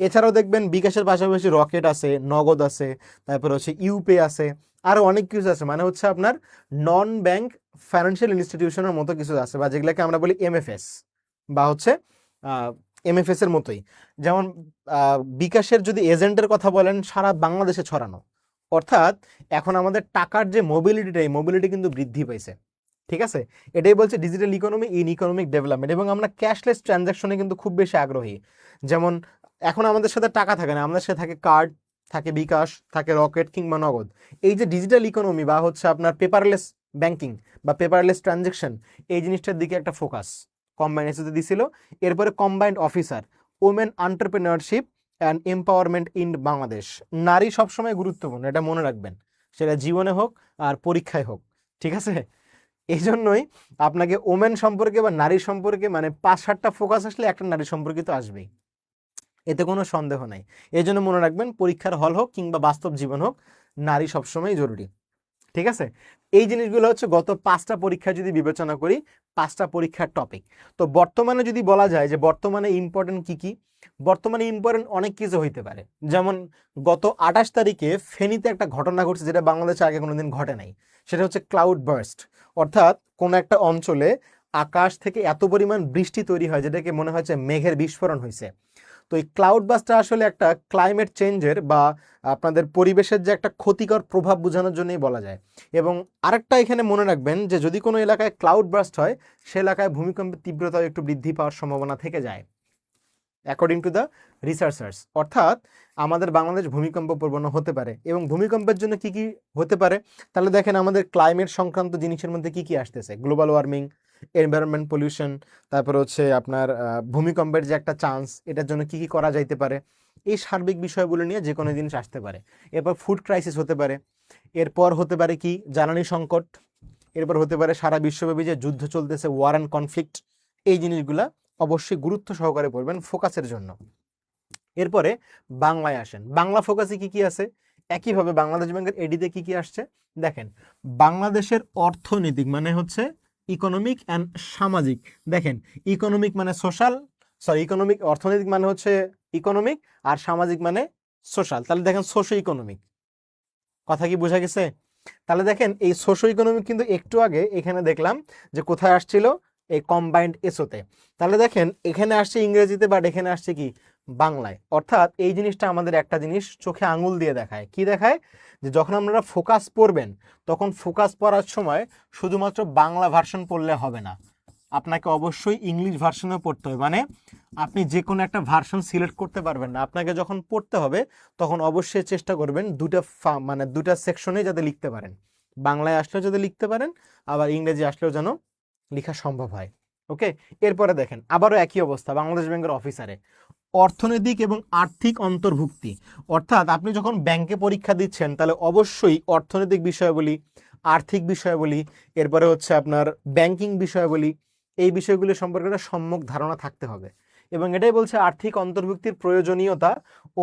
এছাড়াও দেখবেন বিকাশের পাশাপাশি রকেট আছে, নগদ আছে, তারপর হচ্ছে ইউপে আছে, আরও অনেক কিছু আছে, মানে হচ্ছে আপনার নন ব্যাংক ফাইন্যান্সিয়াল ইনস্টিটিউশনের মতো কিছু আছে, বা যেগুলোকে আমরা বলি এমএফএস, বা হচ্ছে এমএফএস এর মতোই। যেমন বিকাশের যদি এজেন্টের কথা বলেন, সারা বাংলাদেশে ছড়ানো, অর্থাৎ এখন আমাদের টাকার যে মোবিলিটিটা, এই মোবিলিটি কিন্তু বৃদ্ধি পাইছে। ঠিক আছে, এটাই বলছে digital economy in economic development. এবং আমরা ক্যাশলেস ট্রানজ্যাকশনে কিন্তু খুব বেশি আগ্রহী। যেমন এখন আমাদের সাথে টাকা থাকে না, আমাদের সাথে থাকে কার্ড, থাকে বিকাশ, থাকে রকেট কিংবা নগদ। এই যে ডিজিটাল ইকোনমি বা হচ্ছে আপনার পেপারলেস ব্যাংকিং বা পেপারলেস ট্রানজ্যাকশন, এই জিনিসটার দিকে একটা ফোকাস কম্বাইন্ড এসএতে দিছিল। এরপরে combined officer, women entrepreneurship and empowerment in Bangladesh. নারী সবসময় গুরুত্বপূর্ণ, এটা মনে রাখবেন, সেটা জীবনে হোক আর পরীক্ষায় হোক। ঠিক আছে, এই জন্যই আপনাকে ওমেন সম্পর্কে বা নারী সম্পর্কে মানে 5-7টা ফোকাস আসলে একটা নারী সম্পর্কে তো আসবেই, এতে কোনো সন্দেহ নাই। এই জন্য মনে রাখবেন, পরীক্ষার হল হোক কিংবা বাস্তব জীবন হোক, নারী সবসময় জরুরি। ঠিক আছে, এই জিনিসগুলো হচ্ছে গত 5টা পরীক্ষা যদি বিবেচনা করি, 5টা পরীক্ষার টপিক। তো বর্তমানে যদি বলা যায় যে বর্তমানে ইম্পর্টেন্ট কি কি, বর্তমানে ইম্পর্টেন্ট অনেক কিছু হইতে পারে। যেমন গত 28 তারিখে ফেনীতে একটা ঘটনা ঘটছে, যেটা বাংলাদেশে আগে কোনোদিন ঘটে নাই। সেটা হচ্ছে ক্লাউড বার্স্ট, অর্থাৎ কোনো একটা অঞ্চলে আকাশ থেকে এত পরিমাণ বৃষ্টি তৈরি হয় যেটাকে মনে হচ্ছে মেঘের বিস্ফোরণ হয়েছে। তো এই ক্লাউড বাস্টটা আসলে একটা ক্লাইমেট চেঞ্জের বা আপনাদের পরিবেশের যে একটা ক্ষতিকর প্রভাব বোঝানোর জন্যই বলা যায়। এবং আরেকটা এখানে মনে রাখবেন যে যদি কোনো এলাকায় ক্লাউড বাস্ট হয়, সে এলাকায় ভূমিকম্পের তীব্রতাও একটু বৃদ্ধি পাওয়ার সম্ভাবনা থেকে যায়, অ্যাকর্ডিং টু দ্য রিসার্চার্স। অর্থাৎ আমাদের বাংলাদেশ ভূমিকম্প প্রবণ হতে পারে। এবং ভূমিকম্পের জন্য কি কি হতে পারে, তাহলে দেখেন আমাদের ক্লাইমেট সংক্রান্ত জিনিসের মধ্যে কি কি আসতেছে, গ্লোবাল ওয়ার্মিং, এনভায়রনমেন্ট পলিউশন, তারপর হচ্ছে আপনার ভূমিকম্পের যে একটা চান্স, এটার জন্য কি কি করা যাইতে পারে, এই সার্বিক বিষয়গুলো নিয়ে যে কোনো জিনিস আসতে পারে। এরপর ফুড ক্রাইসিস হতে পারে, এরপর হতে পারে কি জ্বালানি সংকট, এরপর হতে পারে সারা বিশ্বব্যাপী যে যুদ্ধ চলতেছে, ওয়ার অ্যান্ড কনফ্লিক্ট। এই জিনিসগুলা অবশ্যই গুরুত্ব সহকারে পড়বেন ফোকাসের জন্য। এরপরে বাংলায় আসেন, বাংলা ফোকাসে কি কি আছে, একইভাবে বাংলাদেশ ব্যাংকের এডিতে কি কি আসছে দেখেন। বাংলাদেশের অর্থনৈতিক মানে হচ্ছে ইকোনমিক অ্যান্ড সামাজিক, দেখেন ইকোনমিক মানে সোশ্যাল, ইকোনমিক অর্থনৈতিক মানে হচ্ছে ইকোনমিক, আর সামাজিক মানে সোশ্যাল। তাহলে দেখেন সোশ্য ইকোনমিক, কথা কি বোঝা গেছে? তাহলে দেখেন এই সোশ্য ইকোনমিক কিন্তু একটু আগে এখানে দেখলাম যে কোথায় আসছিল, এই কম্বাইন্ড এসওতে। তাহলে দেখেন এখানে আসছে ইংরেজিতে, বাট এখানে আসছে কি বাংলায়। অর্থাৎ এই জিনিসটা আমাদের একটা জিনিস চোখে আঙুল দিয়ে দেখায়, কি দেখায়, যে যখন আপনারা ফোকাস পড়বেন তখন ফোকাস পড়ার সময় শুধুমাত্র বাংলা ভার্সন পড়লে হবে না, আপনাকে অবশ্যই ইংলিশ ভার্সনও পড়তে হবে। মানে আপনি যে কোনো একটা ভার্সন সিলেক্ট করতে পারবেন না, আপনাকে যখন পড়তে হবে তখন অবশ্যই চেষ্টা করবেন দুটা সেকশনে যাতে লিখতে পারেন, বাংলায় আসলেও যাতে লিখতে পারেন, আবার ইংরেজি আসলেও যেন লেখা সম্ভব হয়। ওকে, এরপরে দেখেন আবারও একই অবস্থা বাংলাদেশ ব্যাংকের অফিসারে, অর্থনৈতিক এবং আর্থিক অন্তর্ভুক্তি। অর্থাৎ আপনি যখন ব্যাংকে পরীক্ষা দিচ্ছেন তাহলে অবশ্যই অর্থনৈতিক বিষয়াবলী, আর্থিক বিষয়াবলী, এরপরে হচ্ছে আপনার ব্যাংকিং বিষয়াবলী, এই বিষয়গুলি সম্পর্কে একটা সম্যক ধারণা থাকতে হবে। এবং এটাই বলছে আর্থিক অন্তর্ভুক্তির প্রয়োজনীয়তা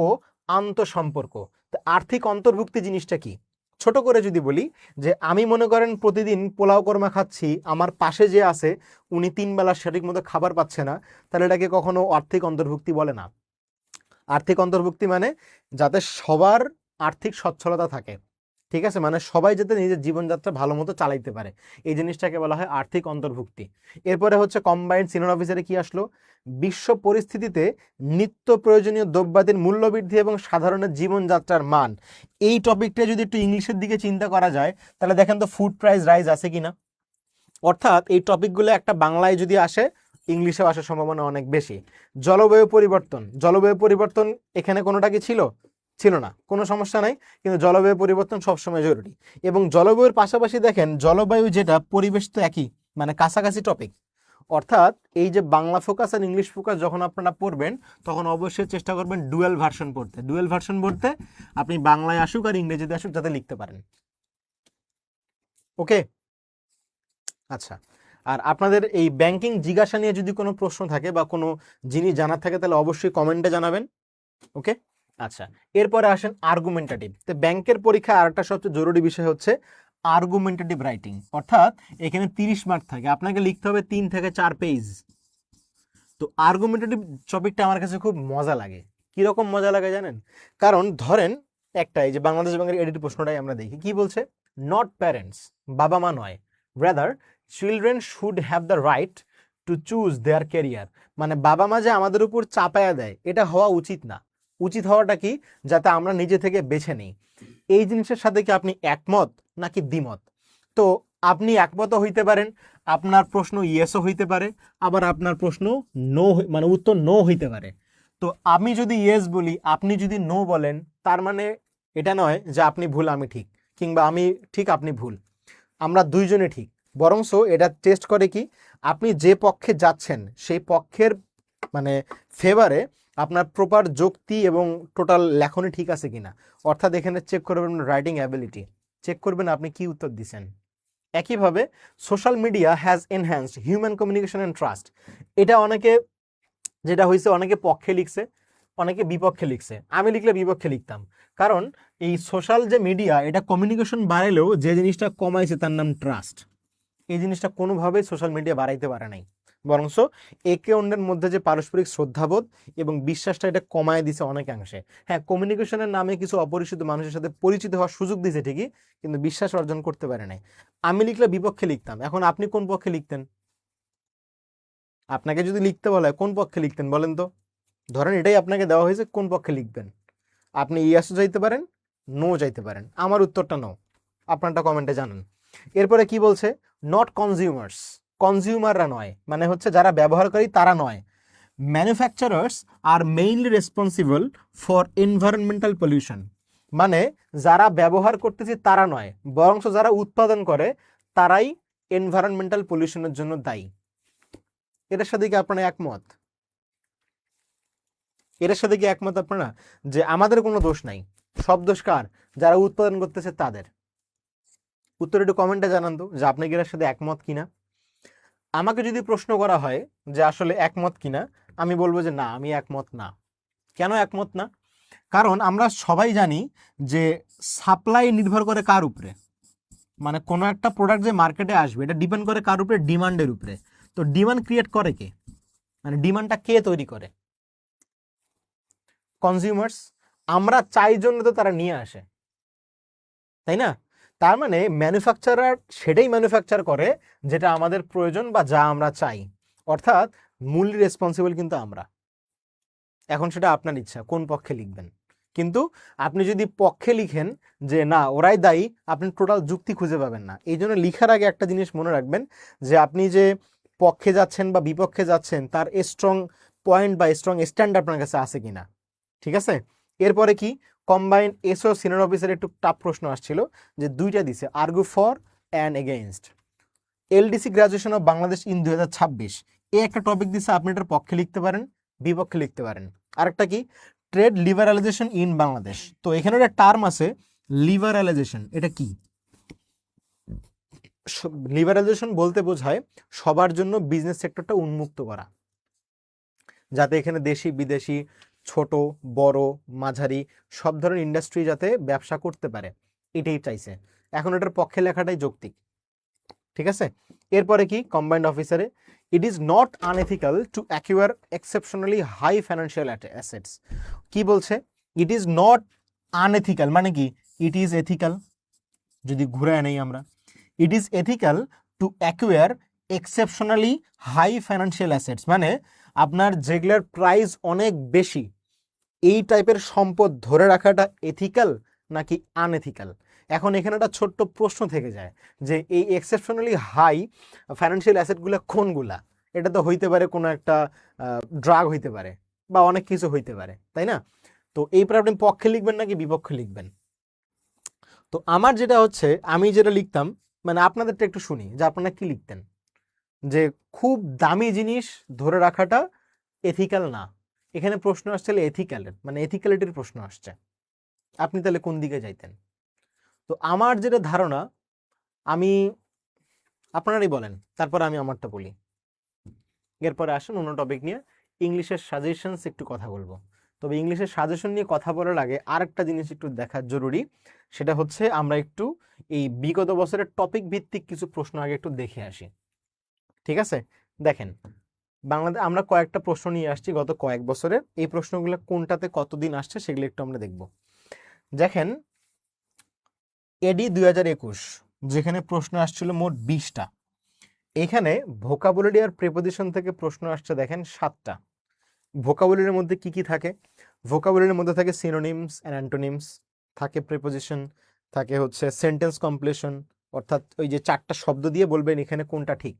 ও আন্তঃসম্পর্ক। তো আর্থিক অন্তর্ভুক্তি জিনিসটা কি? ছোট করে যদি বলি যে আমি মনে করেন প্রতিদিন পোলাও কোরমা খাচ্ছি, আমার পাশে যে আছে উনি 3 বেলা সঠিক মতো খাবার পাচ্ছে না, তাহলে এটাকে কখনো আর্থিক অন্তর্ভুক্তি বলে না। আর্থিক অন্তর্ভুক্তি মানে যাতে সবার আর্থিক সচ্ছলতা থাকে, ঠিক আছে, মানে সবাই যাতে নিজের জীবনযাত্রা ভালো মতো চালাইতে পারে, এই জিনিসটাকে বলা হয় আর্থিক অন্তর্ভুক্তি। এরপরে হচ্ছে কম্বাইন্ড সিনিয়র অফিসারে কি আসলো? বিশ্ব পরিস্থিতিতে নিত্য প্রয়োজনীয় দ্রব্যাদির মূল্যবৃদ্ধি এবং সাধারণের জীবনযাত্রার মান। এই টপিকটা যদি একটু ইংলিশের দিকে চিন্তা করা যায় তাহলে দেখেন তো ফুড প্রাইস রাইজ আছে কিনা। অর্থাৎ এই টপিকগুলো একটা বাংলায় যদি আসে ইংলিশেও আসার সম্ভাবনা অনেক বেশি। জলবায়ু পরিবর্তন, জলবায়ু পরিবর্তন এখানে কোনোটা কি ছিল? ছিল না, কোনো সমস্যা নাই, কিন্তু জলবায়ু পরিবর্তন সবসময় জরুরি। এবং জলবায়ুর পাশাপাশি দেখেন জলবায়ু যেটা পরিবেশ তো একই, মানে কাছাকাছি টপিক। অর্থাৎ এই যে বাংলা ফোকাস আর ইংলিশ ফোকাস যখন আপনারা পড়বেন তখন অবশ্যই চেষ্টা করবেন ডুয়েল ভার্সন পড়তে। ডুয়েল ভার্সন পড়তে আপনি বাংলায় আসুক আর ইংরেজিতে আসুক যাতে লিখতে পারেন। ওকে, আচ্ছা। আর আপনাদের এই ব্যাংকিং জিজ্ঞাসা নিয়ে যদি কোনো প্রশ্ন থাকে বা কোনো জিনিস জানার থাকে তাহলে অবশ্যই কমেন্টে জানাবেন। ওকে, আচ্ছা। এরপরে আসেন আর্গুমেন্টেটিভ। তো ব্যাংকের পরীক্ষায় আরেকটা সবচেয়ে জরুরি বিষয় হচ্ছে আর্গুমেন্টেটিভ রাইটিং। অর্থাৎ এখানে 30 মার্ক থাকে, আপনাকে লিখতে হবে 3 থেকে 4 পেজ। তো আর্গুমেন্টেটিভ টপিকটা আমার কাছে খুব মজা লাগে। কিরকম মজা লাগে জানেন? কারণ ধরেন একটা এই যে বাংলাদেশ ব্যাংকের এডিট প্রশ্নটাই আমরা দেখি, কি বলছে? নট প্যারেন্টস, বাবা মা নয়, rather children should have the right to choose there career. মানে বাবা মা যে আমাদের উপর চাপায়া দেয় এটা হওয়া উচিত না। উচিত হওয়াটা কি? যাতে আমরা নিজে থেকে বেছে নিই। এই জিনিসের সাথে কি আপনি একমত নাকি দ্বিমত? তো আপনি একমতও হইতে পারেন, আপনার প্রশ্ন ইয়েসও হইতে পারে, আবার আপনার প্রশ্ন নো, মানে উত্তর নো হইতে পারে। তো আমি যদি ইয়েস বলি, আপনি যদি নো বলেন, তার মানে এটা নয় যে আপনি ভুল আমি ঠিক, কিংবা আমি ঠিক আপনি ভুল, আমরা দুইজনে ঠিক। বরংস এটা টেস্ট করে কি আপনি যে পক্ষে যাচ্ছেন সেই পক্ষের মানে ফেভারে আপনার প্রপার যুক্তি এবং টোটাল লেখনী ঠিক আছে কিনা। অর্থাৎ এখানে চেক করবেন রাইটিং অ্যাবিলিটি, চেক করবেন আপনি কি উত্তর দিচ্ছেন। একইভাবে social media has enhanced human communication and trust. এটা অনেকে যেটা হয়েছে অনেকে পক্ষে লিখছে, অনেকে বিপক্ষে লিখছে। আমি লিখলে বিপক্ষে লিখতাম, কারণ এই সোশ্যাল যে মিডিয়া এটা কমিউনিকেশন বাড়াইলেও যে জিনিসটা কমাইছে তার নাম ট্রাস্ট। এই জিনিসটা কোনোভাবেই সোশ্যাল মিডিয়া বাড়াইতে পারে নাই, বরংস একে অন্যের মধ্যে যে পারস্পরিক শ্রদ্ধাবোধ এবং বিশ্বাসটা এটা কমায় দিছে অনেকাংশে। হ্যাঁ, কমিউনিকেশনের নামে কিছু অপরিচিত মানুষের সাথে পরিচিত হওয়ার সুযোগ দিছে ঠিকই, কিন্তু বিশ্বাস অর্জন করতে পারে নাই। আমি লিখলে বিপক্ষে লিখতাম, এখন আপনি কোন পক্ষে লিখতেন? আপনাকে যদি লিখতে বলা হয় কোন পক্ষে লিখতেন বলেন তো? ধরেন এটাই আপনাকে দেওয়া হয়েছে, কোন পক্ষে লিখবেন? আপনি ইয়েসও যাইতে পারেন, নো যাইতে পারেন। আমার উত্তরটা নো, আপনারটা কমেন্টে জানান। এরপরে কি বলছে? নট কনজিউমার্স, কনজিউমাররা নয়, মানে হচ্ছে যারা ব্যবহারকারী তারা নয়। Manufacturers are mainly responsible for environmental pollution. মানে যারা ব্যবহার করতেছে তারা নয়, বরঞ্চ যারা উৎপাদন করে তারাই এনভায়রনমেন্টাল পলিউশনের জন্য দায়ী। এটার সাথে কি আপনারা একমত? এটার সাথে কি একমত আপনারা যে আমাদের কোনো দোষ নাই, সব দোষ কার? যারা উৎপাদন করতেছে তাদের। উত্তর একটু কমেন্টে জানান তো যে আপনি কি এর সাথে একমত কিনা। আমাকে যদি প্রশ্ন করা হয় যে আসলে একমত কিনা, আমি বলবো যে না, আমি একমত না। কেন একমত না? কারণ আমরা সবাই জানি যে সাপ্লাই নির্ভর করে কার উপরে? মানে কোনো একটা প্রোডাক্ট যে মার্কেটে আসবে এটা ডিপেন্ড করে কার উপরে? ডিমান্ডের উপরে। তো ডিমান্ড ক্রিয়েট করে কে? মানে ডিমান্ডটা কে তৈরি করে? কনজিউমার্স। আমরা চাই জন্য তো তারা নিয়ে আসে, তাই না? তার মানে ম্যানুফ্যাকচারার সেটাই ম্যানুফ্যাকচার করে যেটা আমাদের প্রয়োজন বা যা আমরা চাই। অর্থাৎ মূল রেসপন্সিবল কিন্তু আমরা। এখন সেটা আপনার ইচ্ছা কোন পক্ষে লিখবেন, কিন্তু আপনি যদি পক্ষে লিখেন যে না ওরাই দায়ী, আপনি টোটাল যুক্তি খুঁজে পাবেন না। এই জন্য লিখার আগে একটা জিনিস মনে রাখবেন যে আপনি যে পক্ষে যাচ্ছেন বা বিপক্ষে যাচ্ছেন তার স্ট্রং পয়েন্ট বা স্ট্রং স্ট্যান্ড আপনার কাছে আছে কিনা। ঠিক আছে, এরপরে কি? কম্বাইন্ড এসও সিনিয়র অফিসার একটু টাফ প্রশ্ন আসছিল যে দুইটা দিছে, argue for and against. LDC graduation of Bangladesh in 2026, এই একটা টপিক দিচ্ছে, আপনি এটার পক্ষে লিখতে পারেন, বিপক্ষে লিখতে পারেন। আরেকটা কি, ট্রেড লিবারালাইজেশন ইন বাংলাদেশ। তো এখানে একটা টার্ম আছে লিবারালাইজেশন, এটা কি? লিবারালাইজেশন বলতে বোঝায় সবার জন্য বিজনেস সেক্টরটা উন্মুক্ত করা, যাতে এখানে দেশি বিদেশি ছোট বড় মাঝারি সব ধরনের ইন্ডাস্ট্রি যাতে ব্যবসা করতে পারে, এটাই চাইছে। এখন এটার পক্ষে লেখাটাই যৌক্তিক, ঠিক আছে। এরপরে কি, কম্বাইন্ড অফিসারে, it is not unethical to acquire exceptionally high financial assets. কি বলছে? ইট ইজ নট আনএথিক্যাল মানে কি, ইট ইজ এথিক্যাল, যদি ঘুরে নেই আমরা, it is ethical to acquire exceptionally high financial assets, মানে আপনার যেগুলোর প্রাইস অনেক বেশি, এই টাইপের সম্পদ ধরে রাখাটা এথিক্যাল নাকি আনএথিক্যাল। এখন এখানে একটা ছোট্ট প্রশ্ন থেকে যায় যে এই এক্সেপশনালি হাই ফাইন্যান্সিয়াল অ্যাসেটগুলো কোনগুলা? এটা তো হইতে পারে কোনো একটা ড্রাগ হইতে পারে বা অনেক কিছু হইতে পারে, তাই না? তো এই পরে আপনি পক্ষে লিখবেন নাকি বিপক্ষে লিখবেন? তো আমার যেটা হচ্ছে, আমি যেটা লিখতাম, মানে আপনাদেরটা একটু শুনি যে আপনারা কি লিখতেন, যে খুব দামি জিনিস ধরে রাখাটা এথিক্যাল না। এখানে প্রশ্ন আসছে এথিক্যালের, মানে এথিক্যালিটির প্রশ্ন আসছে, আপনি তাহলে কোন দিকে যাইতেন? তো আমার যেটা ধারণা, আমি, আপনারাই বলেন, তারপর আমি আমারটা বলি। এরপরে আসুন অন্য টপিক নিয়ে, ইংলিশের সাজেশনস একটু কথা বলবো। তবে ইংলিশের সাজেশন নিয়ে কথা বলার আগে আরেকটা জিনিস একটু দেখা জরুরি, সেটা হচ্ছে আমরা একটু এই বিগত বছরের টপিক ভিত্তিক কিছু প্রশ্ন আগে একটু দেখে আসি, ঠিক আছে? দেখেন, বাংলাদেশ আমরা কয়েকটা প্রশ্ন নিয়ে আসছি গত কয়েক বছরের, এই প্রশ্নগুলো কোনটাতে কতদিন আসছে সেগুলো একটু আমরা দেখব। দেখেন, এডি 2021 যেখানে প্রশ্ন আসছিল মোট 20টা, এখানে ভোকাবুলারি আর প্রিপোজিশন থেকে প্রশ্ন আসছে দেখেন 7টা। ভোকাবুলারির মধ্যে কি কি থাকে? ভোকাবুলারির মধ্যে থাকে সিনোনিমস অ্যান্ড অ্যান্টোনিমস, থাকে প্রিপোজিশন, থাকে হচ্ছে সেন্টেন্স কমপ্লিশন, অর্থাৎ ওই যে 4টা শব্দ দিয়ে বলবেন এখানে কোনটা ঠিক,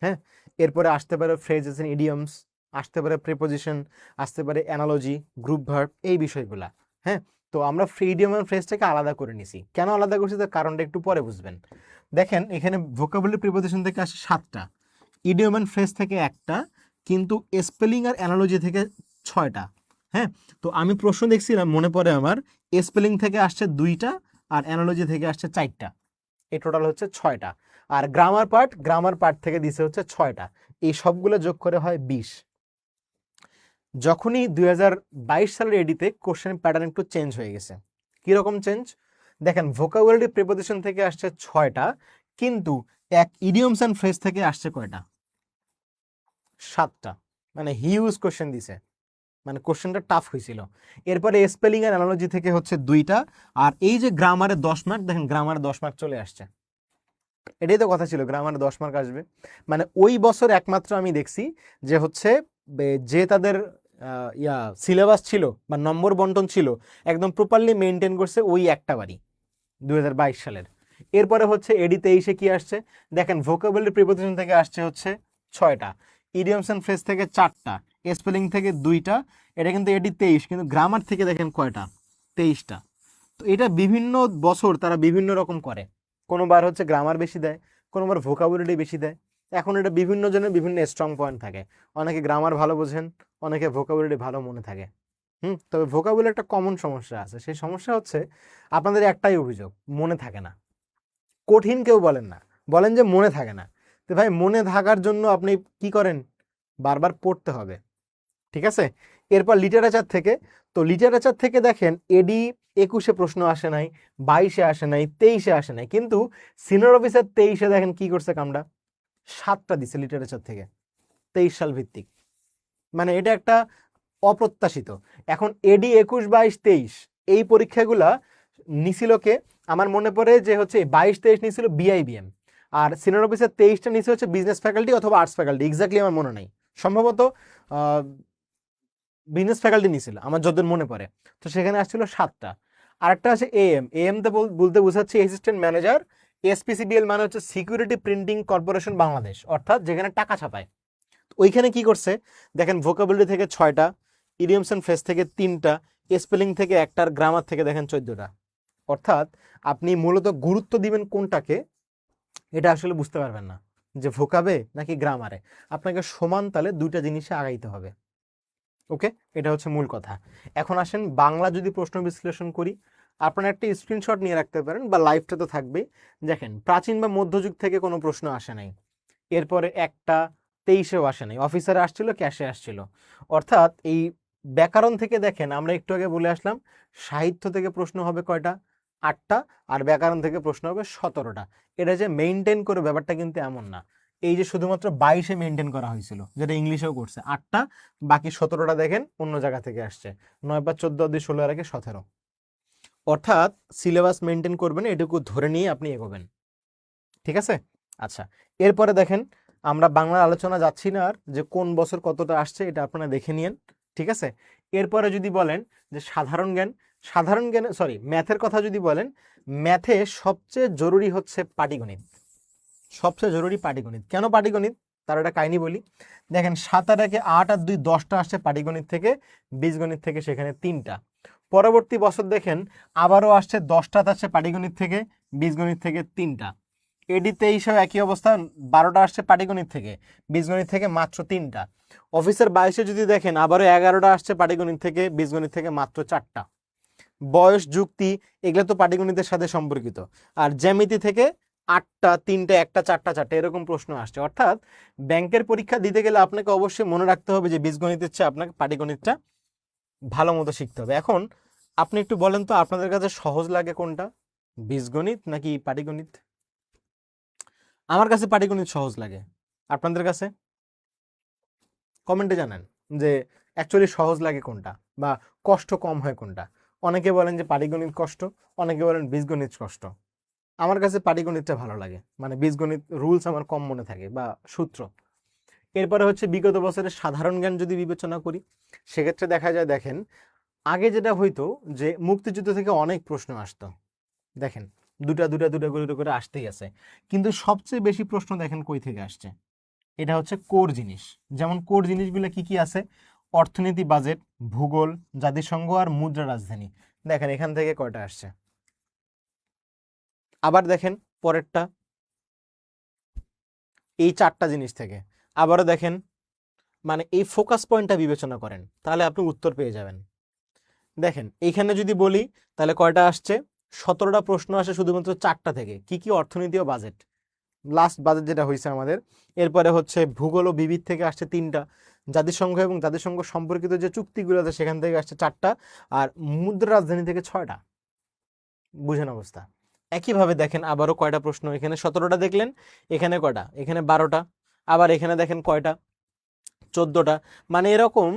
হ্যাঁ। এরপরে আসতে পারে ফ্রেজেস এন্ড ইডিয়মস, আসতে পারে প্রিপোজিশন, আসতে পারে অ্যানালজি, গ্রুপ ভার্ব, এই বিষয়গুলা, হ্যাঁ। তো আমরা ইডিয়ম আর ফ্রেজটাকে আলাদা করে নিছি, কেন আলাদা করছি তার কারণটা একটু পরে বুঝবেন। দেখেন, এখানে ভোকাবুলারি প্রিপোজিশন থেকে আসে 7টা, ইডিয়ম অ্যান্ড ফ্রেজ থেকে 1টা, কিন্তু স্পেলিং আর অ্যানালজি থেকে 6টা, হ্যাঁ। তো আমি প্রশ্ন দেখছিলাম, মনে পড়ে আমার, স্পেলিং থেকে আসছে 2টা আর অ্যানালজি থেকে আসছে 4টা, এই টোটাল হচ্ছে 6টা। আর গ্রামার পার্ট থেকে দিছে হচ্ছে 6টা, এই সবগুলো যোগ করে হয় 20। যখনই 2022 সালের এডিতে কোশ্চেন প্যাটার্ন একটু চেঞ্জ হয়ে গেছে। কিরকম চেঞ্জ? দেখেন, ভোকাবুলারি প্রিপোজিশন থেকে আসছে 6টা, কিন্তু এক ইডিয়মস অ্যান্ড ফ্রেজ থেকে আসছে কয়টা? 7টা, মানে হিউজ কোশ্চেন দিছে, মানে কোশ্চেনটা টাফ হয়েছিল। এরপরে স্পেলিং আর অ্যানালজি থেকে হচ্ছে 2টা, আর এই যে গ্রামারে 10 মার্ক, দেখেন গ্রামারে 10 মার্ক চলে আসছে। এটাই তো কথা ছিল, গ্রামারে 10 মার্ক আসবে। মানে ওই বছর একমাত্র আমি দেখছি যে হচ্ছে যে তাদের সিলেবাস ছিল বা নম্বর বন্টন ছিল একদম প্রপারলি মেনটেন করছে ওই একটা বারই 2022 সালের। এরপরে হচ্ছে এডি 23-এ কি আসছে দেখেন, ভোকাবুলারি প্রিপোজিশন থেকে আসছে হচ্ছে 6টা, ইডিয়মস এন্ড ফ্রেজ থেকে 4টা, স্পেলিং থেকে 2টা, এটা কিন্তু এডি 23, কিন্তু গ্রামার থেকে দেখেন কয়টা? 23টা। তো এটা বিভিন্ন বছর তারা বিভিন্ন রকম করে, কোনোবার হচ্ছে গ্রামার বেশি দেয়, কোনোবার ভোকাবুলারি বেশি দেয়। এখন এটা বিভিন্ন জনের বিভিন্ন স্ট্রং পয়েন্ট থাকে, অনেকে গ্রামার ভালো বোঝেন, অনেকে ভোকাবুলারি ভালো মনে থাকে। তবে ভোকাবুলারি একটা কমন সমস্যা আছে, সেই সমস্যা হচ্ছে আপনাদের একটাই অভিযোগ, মনে থাকে না। কঠিন কেউ বলেন না, বলেন যে মনে থাকে না। তো ভাই, মনে থাকার জন্য আপনি কি করেন? বারবার পড়তে হবে, ঠিক আছে। এরপর লিটারেচার থেকে, তো লিটারেচার থেকে দেখেন এডি 21-এ প্রশ্ন আসে নাই, 22-এ আসে নাই, 23-এ আসে নাই, কিন্তু সিনিয়র অফিসার 23-এ দেখেন কি করছে কামটা, 7টা দিছে লিটারেচার থেকে, 23 সাল ভিত্তিক। মানে এটা একটা অপ্রত্যাশিত। এখন এডি 21, 22, 23 এই পরীক্ষাগুলা নিছিল কে? আমার মনে পড়ে যে হচ্ছে 22-23 নিছিল বিআইবিএম, আর সিনিয়র অফিসার 23টা নিছে হচ্ছে বিজনেস ফ্যাকাল্টি অথবা আর্টস ফ্যাকাল্টি, এক্স্যাক্টলি আমার মনে নাই, সম্ভবত বিজনেস ফ্যাকাল্টি নিছিল আমার যতদূর মনে পড়ে। তো সেখানে আসছিল 7টা। আরেকটা আছে এএম তে বলতে বোঝাচ্ছে অ্যাসিস্ট্যান্ট ম্যানেজার, এসপিসিবিএল মানে হচ্ছে সিকিউরিটি প্রিন্টিং কর্পোরেশন বাংলাদেশ, অর্থাৎ যেখানে টাকা ছাপায়। ওইখানে কি করছে দেখেন, ভোকাবুলারি থেকে 6টা, ইডিয়মস এন্ড ফ্রেজ থেকে 3টা, স্পেলিং থেকে 1টা, গ্রামার থেকে দেখেন 14টা। অর্থাৎ আপনি মূলত গুরুত্ব দিবেন কোনটাকে এটা আসলে বুঝতে পারবেন না, যে ভোকাবে নাকি গ্রামারে, আপনাকে সমান তালে দুইটা জিনিসে আগাইতে হবে। ওকে, এটা হচ্ছে মূল কথা। এখন আসেন বাংলা যদি প্রশ্ন বিশ্লেষণ করি, আপনারা একটা স্ক্রিনশট নিয়ে রাখতে পারেন বা লাইভটা তো থাকবেই। দেখেন প্রাচীন বা মধ্যযুগ থেকে কোনো প্রশ্ন আসে নাই, এরপরে 1টা 23-এও আসে নাই, অফিসারে আসছিল, ক্যাশে আসছিল। অর্থাৎ এই ব্যাকরণ থেকে দেখেন আমরা একটু আগে বলে আসলাম সাহিত্য থেকে প্রশ্ন হবে কয়টা, 8টা, আর ব্যাকরণ থেকে প্রশ্ন হবে 17টা। এটা যে মেইনটেইন করে ব্যাপারটা কিন্তু এমন না, এই যে শুধুমাত্র 22-এ মেইনটেইন করা হয়েছিল, যেটা ইংলিশেও করছে 8টা, বাকি 17টা দেখেন অন্য জায়গা থেকে আসছে, 9 × 14 = 16 = 17। অর্থাৎ সিলেবাস মেইনটেইন করবেন, এটুকু ধরে নিয়ে আপনি এগোবেন। ঠিক আছে? আচ্ছা, এরপরে দেখেন আমরা বাংলার আলোচনা যাচ্ছি না আর, যে কোন বছর কতটা আসছে এটা আপনারা দেখে নিয়েন। ঠিক আছে? এরপরে যদি বলেন যে সাধারণ জ্ঞান সরি ম্যাথের কথা যদি বলেন, ম্যাথে সবচেয়ে জরুরি হচ্ছে পাটিগণিত। সবচেয়ে জরুরি পাটিগণিত। কেন পাটিগণিত, তার একটা কাহিনী বলি। দেখেন 7 আর 1 8 আর 2 10টা আসছে পাটিগণিত থেকে, বীজগণিত থেকে সেখানে 3টা। পরবর্তী বছর দেখেন আবারও আসছে 10টা আসছে পাটিগণিত থেকে, বীজগণিত থেকে 3টা। এডি 23-এও একই অবস্থা, 12টা আসছে পাটিগণিত থেকে, বীজগণিত থেকে মাত্র 3টা। অফিসের 22-এ যদি দেখেন আবারও 11টা আসছে পাটিগণিত থেকে, বীজগণিত থেকে মাত্র 4টা। বয়স, যুক্তি, এগুলো তো পাটিগণিতের সাথে সম্পর্কিত। আর জ্যামিতি থেকে 8টা, 3টে, 1টা, 4টা, 4টে এরকম প্রশ্ন আসছে। অর্থাৎ ব্যাংকের পরীক্ষা দিতে গেলে আপনাকে অবশ্যই মনে রাখতে হবে যে বীজগণিতের চেয়ে আপনাকে পাটিগণিতটা ভালো মতো শিখতে হবে। এখন আপনি একটু বলেন তো আপনাদের কাছে সহজ লাগে কোনটা, বীজগণিত নাকি পাটিগণিত? আমার কাছে পাটিগণিত সহজ লাগে, আপনাদের কাছে কমেন্টে জানান যে অ্যাকচুয়ালি সহজ লাগে কোনটা বা কষ্ট কম হয় কোনটা। অনেকে বলেন যে পাটিগণিত কষ্ট, অনেকে বলেন বীজগণিত কষ্ট। আমার কাছে পাটিগণিতটা ভালো লাগে, মানে বীজগণিত রুলস আমার কম মনে থাকে বা সূত্র। এরপরে হচ্ছে বিগত বছরের সাধারণ জ্ঞান যদি বিবেচনা করি, সেক্ষেত্রে দেখা যায় দেখেন আগে যেটা হইতো যে মুক্তিযুদ্ধ থেকে অনেক প্রশ্ন আসতো, দেখেন দুটা দুটা দুটা করে করে আসতেই আছে, কিন্তু সবচেয়ে বেশি প্রশ্ন দেখেন কই থেকে আসছে, এটা হচ্ছে কোর জিনিস। যেমন কোর জিনিসগুলো কি কি আছে, অর্থনীতি, বাজেট, ভূগোল, জাতিসংঘ আর মুদ্রা রাজধানী। দেখেন এখান থেকে কয়টা আসছে। আবার দেখেন পরেরটা, এই 4টা জিনিস থেকে। আবারও দেখেন, মানে এই ফোকাস পয়েন্টটা বিবেচনা করেন তাহলে আপনি উত্তর পেয়ে যাবেন। দেখেন এইখানে যদি বলি তাহলে কয়টা আসছে, 17টা প্রশ্ন আসে শুধুমাত্র 4টা থেকে, কি কি, অর্থনীতি ও বাজেট, লাস্ট বাজেট যেটা হয়েছে আমাদের। এরপরে হচ্ছে ভূগোল ও বিবিধ থেকে আসছে 3টা, জাতিসংঘ এবং জাতিসংঘ সম্পর্কিত যে চুক্তিগুলো আছে সেখান থেকে আসছে 4টা, আর মুদ্রা রাজধানী থেকে 6টা। বুঝেন অবস্থা। একইভাবে দেখেন আবারও কয়টা প্রশ্ন, এখানে 17টা দেখলেন, এখানে কয়টা, এখানে 12টা, আবার এখানে দেখেন কয়টা, 14টা। মানে এরকম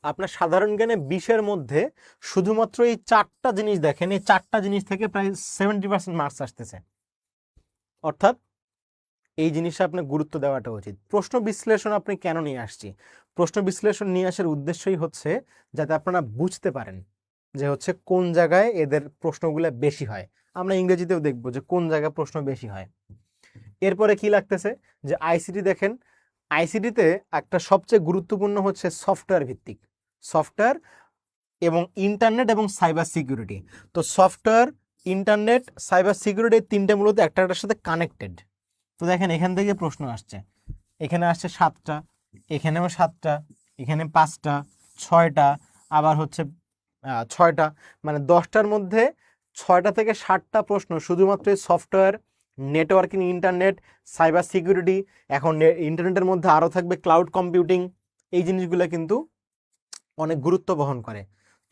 আপনার সাধারণ জ্ঞানে 20-এর মধ্যে শুধুমাত্র এই 4টা জিনিস দেখেন, এই 4টা জিনিস থেকে প্রায় 70% মার্কস আসতেছে। অর্থাৎ এই জিনিসটা আপনার গুরুত্ব দেওয়াটা উচিত। প্রশ্ন বিশ্লেষণ আপনি কেন নিয়ে আসছি, প্রশ্ন বিশ্লেষণ নিয়ে আসার উদ্দেশ্যই হচ্ছে যাতে আপনারা বুঝতে পারেন যে হচ্ছে কোন জায়গায় এদের প্রশ্নগুলো বেশি হয়। আমরা ইংরেজিতেও দেখবো যে কোন জায়গায় প্রশ্ন বেশি হয়। এরপরে কি লাগতেছে যে আইসিটি, দেখেন আইসিটিতে একটা সবচেয়ে গুরুত্বপূর্ণ হচ্ছে সফটওয়্যার ভিত্তিক, সফটওয়্যার এবং ইন্টারনেট এবং সাইবার সিকিউরিটি। তো সফটওয়্যার, ইন্টারনেট, সাইবার সিকিউরিটি 3টে মূলত একটার সাথে কানেক্টেড। তো দেখেন এখান থেকে প্রশ্ন আসছে, এখানে আসছে 7টা, এখানেও 7টা, এখানে 5টা, 6টা, আবার হচ্ছে 6টা, মানে 10টার মধ্যে 6টা থেকে 7টা প্রশ্ন শুধুমাত্র software, networking, internet, cyber security. এখন ইন্টারনেটের মধ্যে আরও থাকবে ক্লাউড কম্পিউটিং, এই জিনিসগুলো কিন্তু অনেক গুরুত্ব বহন করে।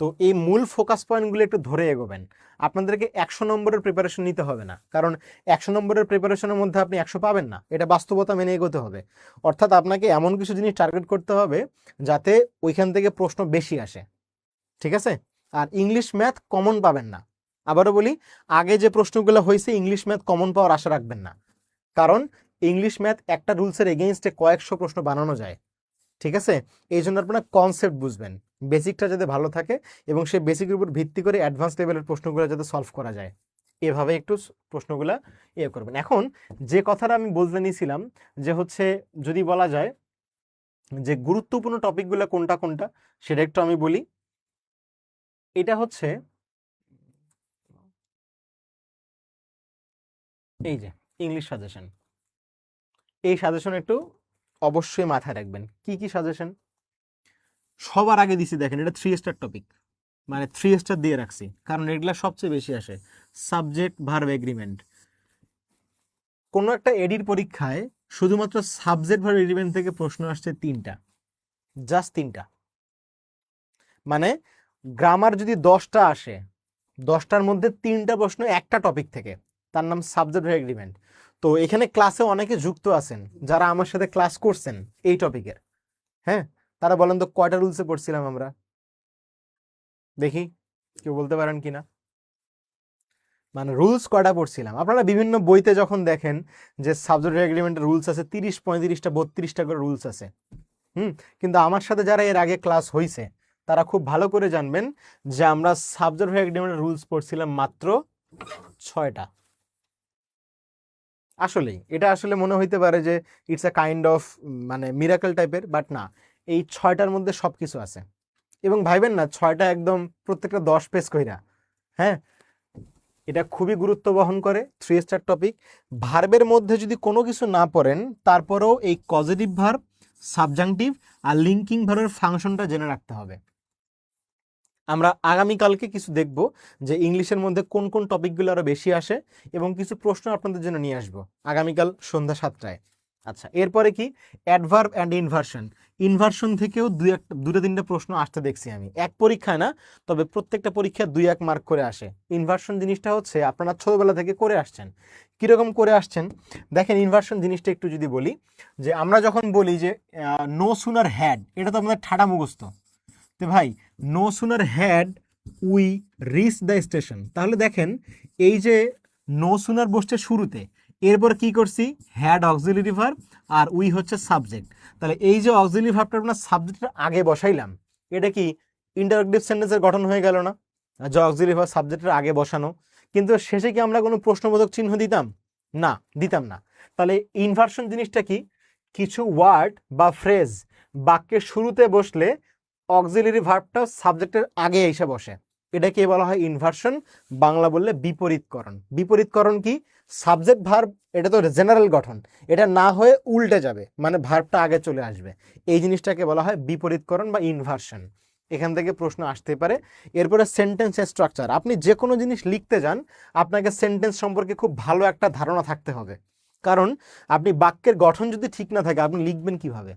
তো এই মূল ফোকাস পয়েন্টগুলো একটু ধরে এগোবেন। আপনাদেরকে 100 নম্বরের প্রিপারেশন নিতে হবে না, কারণ 100 নম্বরের প্রিপারেশনের মধ্যে আপনি 100 পাবেন না, এটা বাস্তবতা মেনে এগোতে হবে। অর্থাৎ আপনাকে এমন কিছু জিনিস টার্গেট করতে হবে যাতে ওইখান থেকে প্রশ্ন বেশি আসে। ঠিক আছে? আর ইংলিশ ম্যাথ কমন পাবেন না। আবারও বলি, আগে যে প্রশ্নগুলো হয়েছে ইংলিশ ম্যাথ কমন পাওয়ার আশা রাখবেন না, কারণ ইংলিশ ম্যাথ একটা রুলসের এগেইনস্টে কয়েকশো প্রশ্ন বানানো যায়। ঠিক আছে? এই জন্য আপনারা কনসেপ্ট বুঝবেন, বেসিকটা যাতে ভালো থাকে এবং সেই বেসিকের উপর ভিত্তি করে অ্যাডভান্স লেভেলের প্রশ্নগুলো যাতে সলভ করা যায়, এভাবে একটু প্রশ্নগুলা করবেন। এখন যে কথাটা আমি বলতে নিয়েছিলাম যে হচ্ছে যদি বলা যায় যে গুরুত্বপূর্ণ টপিকগুলো কোনটা কোনটা, সেটা একটু আমি বলি। এটা হচ্ছে এই যে ইংলিশ সাজেশন, এই সাজেশন একটু অবশ্যই মাথায় রাখবেন। কি কি সাজেশন? সবার আগে দিছি দেখেন, এটা 3 স্টার টপিক, মানে 3 স্টার দিয়ে রাখছি কারণ এগুলা সবচেয়ে বেশি আসে। Subject verb agreement. কোনো একটা এডির পরীক্ষায় শুধুমাত্র সাবজেক্ট ভার্ব এগ্রিমেন্ট থেকে প্রশ্ন আসছে 3টা, জাস্ট 3টা। মানে গ্রামার যদি 10টা আসে, 10টার মধ্যে 3টা প্রশ্ন একটা টপিক থেকে, তার নাম সাবজেক্ট ভার্ব এগ্রিমেন্ট। তো এখানে ক্লাসে অনেকে যুক্ত আছেন যারা আমার সাথে ক্লাস করছেন এই টপিকের, হ্যাঁ, তারা বলেন তো কয়টা রুলসে পড়ছিলাম আমরা? দেখি কেউ বলতে পারেন কিনা। মানে রুলস কয়টা পড়ছিলাম? আপনারা বিভিন্ন বইতে যখন দেখেন যে সাবজেক্ট এগ্রিমেন্টের রুলস আছে 30, 35টা, 32টা করে রুলস আছে, কিন্তু আমার সাথে যারা এর আগে ক্লাস হয়েছে তারা খুব ভালো করে জানবেন যে আমরা সাবজেক্ট এগ্রিমেন্টের রুলস পড়ছিলাম মাত্র 6টা। আসলেই এটা আসলে মনে হইতে পারে যে ইটস আ কাইন্ড অফ মানে মিরাকল টাইপের, বাট না, এই 6টার মধ্যে সব কিছু আছে। এবং ভাইবেন না 6টা একদম প্রত্যেকটা 10 পেজ কইরা, হ্যাঁ, এটা খুবই গুরুত্ব বহন করে। 3 স্টার টপিক। ভার্বের মধ্যে যদি কোনো কিছু না পড়েন তারপরেও এই কজেটিভ ভার্ব, সাবজাংটিভ আর লিঙ্কিং ভার্বের ফাংশনটা জেনে রাখতে হবে। আমরা আগামীকালকে কিছু দেখব যে ইংলিশের মধ্যে কোন কোন টপিকগুলো আরো বেশি আসে এবং কিছু প্রশ্ন আপনাদের জন্য নিয়ে আসবো আগামীকাল সন্ধ্যা 7টায়। আচ্ছা, এরপরে কি অ্যাডভার্ব অ্যান্ড ইনভার্সন। ইনভার্সন থেকেও দুটো তিনটা প্রশ্ন আসতে দেখছি আমি, এক পরীক্ষায় না, তবে প্রত্যেকটা পরীক্ষায় 2-1 মার্ক করে আসে। ইনভার্সন জিনিসটা হচ্ছে আপনারা ছোটবেলা থেকে করে আসছেন। কিরকম করে আসছেন দেখেন, ইনভার্সন জিনিসটা একটু যদি বলি, যে আমরা যখন বলি যে নো সুনার হ্যাড, এটা তো আমাদের ঠাডা মুখস্থ। তো ভাই, no sooner had we reach the station, তাহলে দেখেন এই যে নো সুনার বসছে শুরুতে, এরপর কি করছি, হ্যাড অক্সিলারি ভার্ব আর উই হচ্ছে সাবজেক্ট। তাহলে এই যে অক্সিলারি ভার্বটা আমরা সাবজেক্টের আগে বসাইলাম, এটা কি ইন্টারোগেটিভ সেন্টেন্সের গঠন হয়ে গেল না? যে অক্সিলারি ভার্ব সাবজেক্টের আগে বসানো, কিন্তু শেষে কি আমরা কোনো প্রশ্নবোধক চিহ্ন দিতাম? না, দিতাম না। তাহলে ইনভার্সন জিনিসটা কি, কিছু ওয়ার্ড বা ফ্রেজ বাক্যের শুরুতে বসলে অক্সিলারি ভার্বটা সাবজেক্টের আগে এসে বসে, এটাকে বলা হয় ইনভার্সন, বাংলা বললে বিপরীতকরণ। বিপরীতকরণ কি, সাবজেক্ট ভার্ব এটা তো জেনারেল গঠন, এটা না হয়ে উল্টে যাবে, মানে ভার্বটা আগে চলে আসবে, এই জিনিসটাকে বলা হয় বিপরীতকরণ বা ইনভার্সন। এখান থেকে প্রশ্ন আসতে পারে। এরপরে সেন্টেন্স স্ট্রাকচার, আপনি যে কোনো জিনিস লিখতে যান আপনাকে সেন্টেন্স সম্পর্কে খুব ভালো একটা ধারণা থাকতে হবে, কারণ আপনি বাক্যের গঠন যদি ঠিক না থাকে আপনি লিখবেন কিভাবে?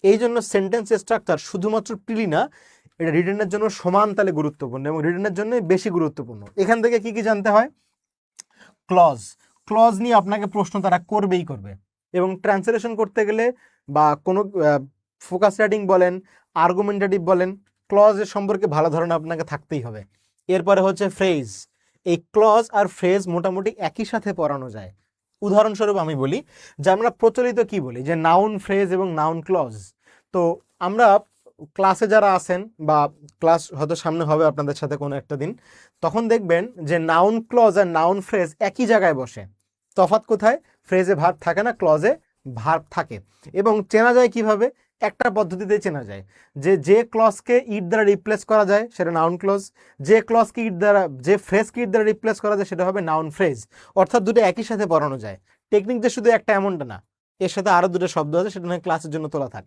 এই জন্য সেন্টেন্স স্ট্রাকচার শুধুমাত্র প্রিলি না, এটা রিটেনের জন্য সমান তালে গুরুত্বপূর্ণ এবং রিটেনের জন্য বেশি গুরুত্বপূর্ণ। এখান থেকে কি কি জানতে হয়? ক্লজ, ক্লজ নিয়ে আপনাকে প্রশ্ন তারা করবেই করবে, এবং ট্রান্সলেশন করতে গেলে বা কোনো ফোকাস রাইটিং বলেন, আর্গুমেন্টেটিভ বলেন, ক্লজের সম্পর্কে ভালো ধারণা আপনাকে থাকতেই হবে। এরপরে হচ্ছে ফ্রেজ, এই ক্লজ আর ফ্রেজ মোটামুটি একই সাথে পড়ানো যায়। উদাহরণস্বরূপ আমি বলি যে আমরা প্রচলিত কি বলি যে নাউন ফ্রেজ এবং নাউন ক্লজ। তো আমরা ক্লাসে যারা আছেন বা ক্লাস হয়তো সামনে হবে আপনাদের সাথে কোনো একটা দিন, তখন দেখবেন যে নাউন ক্লজ আর নাউন ফ্রেজ একই জায়গায় বসে। তফাৎ কোথায়? ফ্রেজে ভার্ব থাকে না, ক্লজে ভার্ব থাকে। এবং চেনা যায় কিভাবে? একটা পদ্ধতিতে চেনা যায়, যে ক্লজকে ইট দ্বারা রিপ্লেস করা যায় সেটা নাউন ক্লজ, যে ক্লজকে ইট দ্বারা, যে ফ্রেজকে ইট দ্বারা রিপ্লেস করা যায় সেটা হবে নাউন ফ্রেজ। অর্থাৎ দুটো একই সাথে পড়ানো যায়। টেকনিক যে শুধু একটা এমনটা না, এর সাথে আরো দুটো শব্দ আছে, সেটা নয় ক্লাসের জন্য তোলা থাক।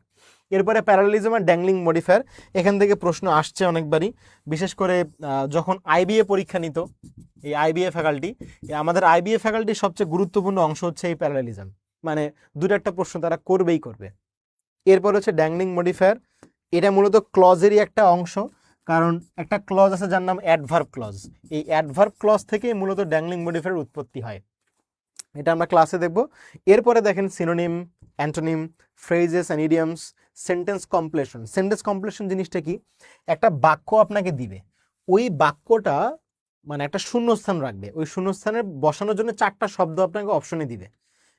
এরপরে প্যারালেলিজম আর ড্যাংলিং মডিফায়ার, এখান থেকে প্রশ্ন আসছে অনেকবারই, বিশেষ করে যখন আইবিএ পরীক্ষা নিত এই আইবিএ ফ্যাকাল্টি, আমাদের আইবিএ ফ্যাকাল্টির সবচেয়ে গুরুত্বপূর্ণ অংশ হচ্ছে এই প্যারালেলিজম, মানে দুটো একটা প্রশ্ন তারা করবেই করবে। এরপর হচ্ছে ড্যাংলিং মডিফায়ার, এটা মূলত ক্লজেরই একটা অংশ, কারণ একটা ক্লজ আছে যার নাম অ্যাডভার্ব ক্লজ, এই অ্যাডভার্ব ক্লজ থেকেই মূলত ড্যাংলিং মডিফায়ার উৎপত্তি হয়, এটা আমরা ক্লাসে দেখব। এরপরে দেখেন synonym, antonym, phrases and idioms, sentence completion. Sentence completion জিনিসটা কি, একটা বাক্য আপনাকে দিবে, ওই বাক্যটা মানে একটা শূন্যস্থান রাখবে, ওই শূন্যস্থানে বসানোর জন্য 4টা শব্দ আপনাকে অপশনে দিবে,